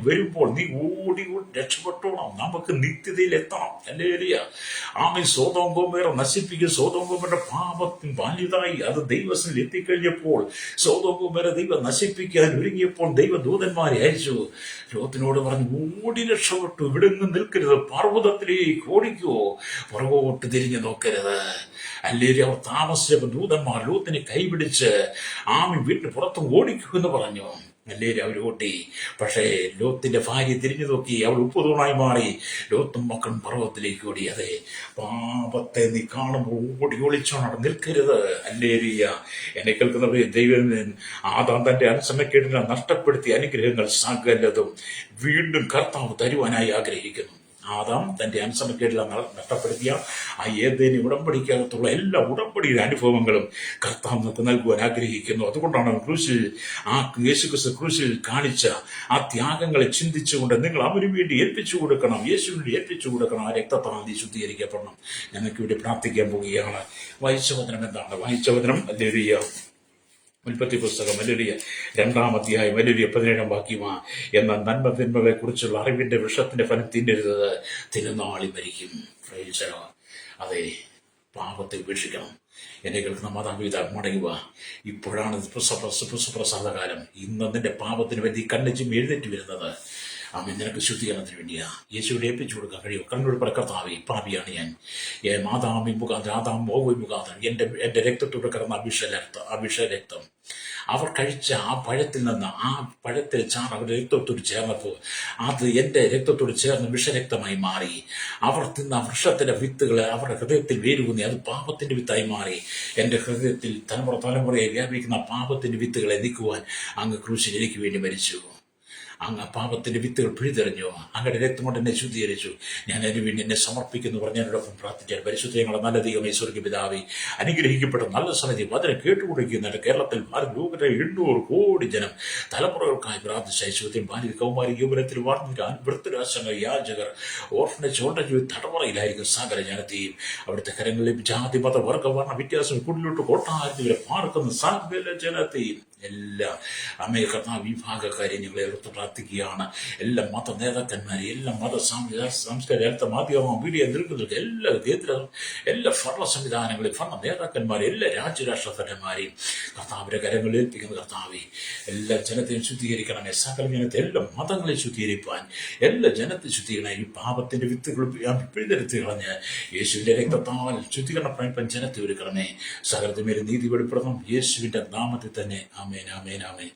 വരുമ്പോൾ നീ ഓടി രക്ഷപ്പെട്ടോണം. നമുക്ക് നിത്യതയിൽ എത്തണം. ഹല്ലേലൂയ. സോദോം ഗോമോറ നശിപ്പിക്കും. സോദോം ഗോമോറയുടെ പാപത്തിന് വലുതായി അത് ദൈവത്തിൽ എത്തിക്കഴിഞ്ഞപ്പോൾ, സോദോം ഗോമോറ ദൈവം നശിപ്പിക്കാൻ ഒരുങ്ങിയപ്പോൾ ദൈവദൂതന്മാരെ അയച്ചു. ലോകത്തിനോട് പറഞ്ഞു, ഓടി രക്ഷപ്പെട്ടു, ഇവിടെ നിന്ന് നിൽക്കരുത്, പർവ്വതത്തിലേക്ക് ഓടിക്കോ, പുറകോട്ട് തിരിഞ്ഞു നോക്കരുത്. അല്ലെങ്കിൽ അവർ താമസിച്ചപ്പോൾ ദൂതന്മാർ ലോത്തിനെ കൈപിടിച്ച് വീട്ടിന് പുറത്ത് ഓടിക്കൂ എന്ന് പറഞ്ഞു. അല്ലെങ്കിൽ അവർ ഓട്ടി. പക്ഷേ ലോത്തിന്റെ ഭാര്യ തിരിഞ്ഞു നോക്കി, അവൾ ഉപ്പുതൂണായി മാറി. ലോത്തും മക്കളും പർവ്വതത്തിലേക്ക് ഓടി. അതെ, പാപത്തെ നീ കാണുമ്പോൾ ഓടി ഒളിച്ചോണം, നിൽക്കരുത്. ഹല്ലേലൂയ. എന്നെ കേൾക്കുന്നവരെ, ദൈവം ആദാം തന്റെ അനുസരണക്കേടിനെ നഷ്ടപ്പെടുത്തിയ അനുഗ്രഹങ്ങൾ സകലതും വീണ്ടും കർത്താവ് തരുവാനായി ആഗ്രഹിക്കുന്നു. ആദാം തന്റെ അനുസരണക്കേടെല്ലാം നഷ്ടപ്പെടുത്തിയ ആ ഏദേനി ഉടമ്പടിക്കകത്തുള്ള എല്ലാ ഉടമ്പടിയുടെ അനുഭവങ്ങളും കർത്താവ് നമുക്ക് നൽകുവാൻ ആഗ്രഹിക്കുന്നു. അതുകൊണ്ടാണ് യേശുക്രിസ്തു ക്രൂശിൽ കാണിച്ച ആ ത്യാഗങ്ങളെ ചിന്തിച്ചുകൊണ്ട് നിങ്ങൾ അവന് വേണ്ടി ഏൽപ്പിച്ചു കൊടുക്കണം, യേശുവിന് ഏൽപ്പിച്ചു കൊടുക്കണം. ആ രക്തത്താൽ ശുദ്ധീകരിക്കപ്പെടണം. ഞങ്ങൾക്ക് ഇവിടെ പ്രാർത്ഥിക്കാൻ പോവുകയാണ്. വായിച്ച വചനം എന്താണ്? വായിച്ച വചനം ഹല്ലേലൂയ. ഉൽപ്പത്തി പുസ്തകം 2-ാം അധ്യായം 17-ാം വാക്യമാ. എന്നാൽ നന്മ തിന്മകളെ കുറിച്ചുള്ള അറിവിന്റെ വൃക്ഷത്തിന്റെ ഫലം തിന്നരുത്, തിരുനാളി മരിക്കും. അതെ, പാപത്തെ ഉപേക്ഷിക്കണം. എന്നെ കേൾക്കുന്ന മാതാപിതാ, മടങ്ങുക. ഇപ്പോഴാണ് സുപ്രസാദകാലം. ഇന്ന് നിന്റെ പാപത്തിന് വേണ്ടി കണ്ണച്ചും എഴുന്നേറ്റ് വരുന്നത് നിനക്ക് ശുദ്ധീകരണത്തിന് വേണ്ടിയാ. യേശുവിടെ ഏൽപ്പിച്ചു കൊടുക്കാൻ കഴിയും. കണ്ണോട് കർത്താവേ, പാപിയാണ് ഞാൻ. മാതാമി മുഖാന്തരം, ആദാം മോഹി മുഖാന്തരം എന്റെ രക്തത്തോട് കിടന്ന അഭിഷരക്തം അവർ കഴിച്ച ആ പഴത്തിൽ നിന്ന്, ആ പഴത്തിൽ ചാർ അവരുടെ രക്തത്തോട് ചേർന്നപ്പോൾ അത് എന്റെ രക്തത്തോട് ചേർന്ന് വിഷരക്തമായി മാറി. അവർ തിന്ന വൃക്ഷത്തിന്റെ വിത്തുകൾ അവരുടെ ഹൃദയത്തിൽ വേരുകുന്നി അത് പാപത്തിന്റെ വിത്തായി മാറി. എന്റെ ഹൃദയത്തിൽ തലമുറയെ വ്യാപിക്കുന്ന പാപത്തിന്റെ വിത്തുകളെ നീക്കുവാൻ അങ്ങ് ക്രൂശിൽ എനിക്ക് വേണ്ടി മരിച്ചു. അങ്ങ് പാപത്തിന്റെ വിത്തുകൾ പിഴുതെറിഞ്ഞു. അങ്ങയുടെ രക്തം കൊണ്ട് എന്നെ ശുദ്ധീകരിച്ചു. ഞാൻ അതിന് വേണ്ടി എന്നെ സമർപ്പിക്കുന്നു പറഞ്ഞ് എന്നോടൊപ്പം പ്രാർത്ഥിക്കാൻ. പരിശുദ്ധങ്ങളെ നല്ല ദൈവമേ, സ്വർഗ്ഗ പിതാവേ, അനുഗ്രഹിക്കപ്പെട്ട നല്ല സമിതി അതിനെ കേട്ടുകൊടുക്കുന്ന കേരളത്തിൽ 800 കോടി ജനം തലമുറകൾക്കായി പ്രാർത്ഥിച്ച ഐശ്വര്യത്തിൽ ബാലിക കൗമാരി യുവനത്തിൽ വളർന്നിരാൻ വൃത്തരാശങ്ങൾ, യാചകർ, ഓർഫനേജ്, ഓണ്ടജീവി തടമുറയിലായിരിക്കും സകല ജനത്തെയും അവിടുത്തെ കരങ്ങളിൽ ജാതി മത വർഗ വർണ്ണ വ്യത്യാസം കുടിലോട്ട് കോട്ടായിരത്തി വരെ പാർക്കുന്ന സകല ജനത്തെയും എല്ലാ കർത്താവ് വിഭാഗക്കാരെ ഞങ്ങളെ ഓർത്ത് പ്രാർത്ഥിക്കുകയാണ്. എല്ലാ മത നേതാക്കന്മാരെ, എല്ലാ സാംസ്കാരിക മാധ്യമ മീഡിയ നിൽക്കുന്നവർക്ക് എല്ലാ എല്ലാ ഭരണ സംവിധാനങ്ങളെയും ഭരണ നേതാക്കന്മാരെ, എല്ലാ രാജ്യരാഷ്ട്ര തലന്മാരെയും കർത്താവിന്റെ കരങ്ങളിൽ ഏൽപ്പിക്കുന്ന കർത്താവെ, എല്ലാ ജനത്തെയും ശുദ്ധീകരിക്കണമേ. സകല ജനത്തെ എല്ലാ മതങ്ങളെയും ശുദ്ധീകരിപ്പാൻ എല്ലാ ജനത്തെ ശുദ്ധീകരണം, ഈ പാപത്തിന്റെ വിത്തുകൾ പിഴുതെടുത്ത് കളഞ്ഞ് യേശുവിന്റെ രക്തത്താൽ ശുദ്ധീകരണം പ്രാപിപ്പാൻ ജനത്തെ ഒരുക്കണമേ. സകലത്തിന്മേലും നീതി വെളിപ്പെടണം യേശുവിന്റെ നാമത്തിൽ തന്നെ. ആമേൻ, ആമേൻ, ആമേൻ.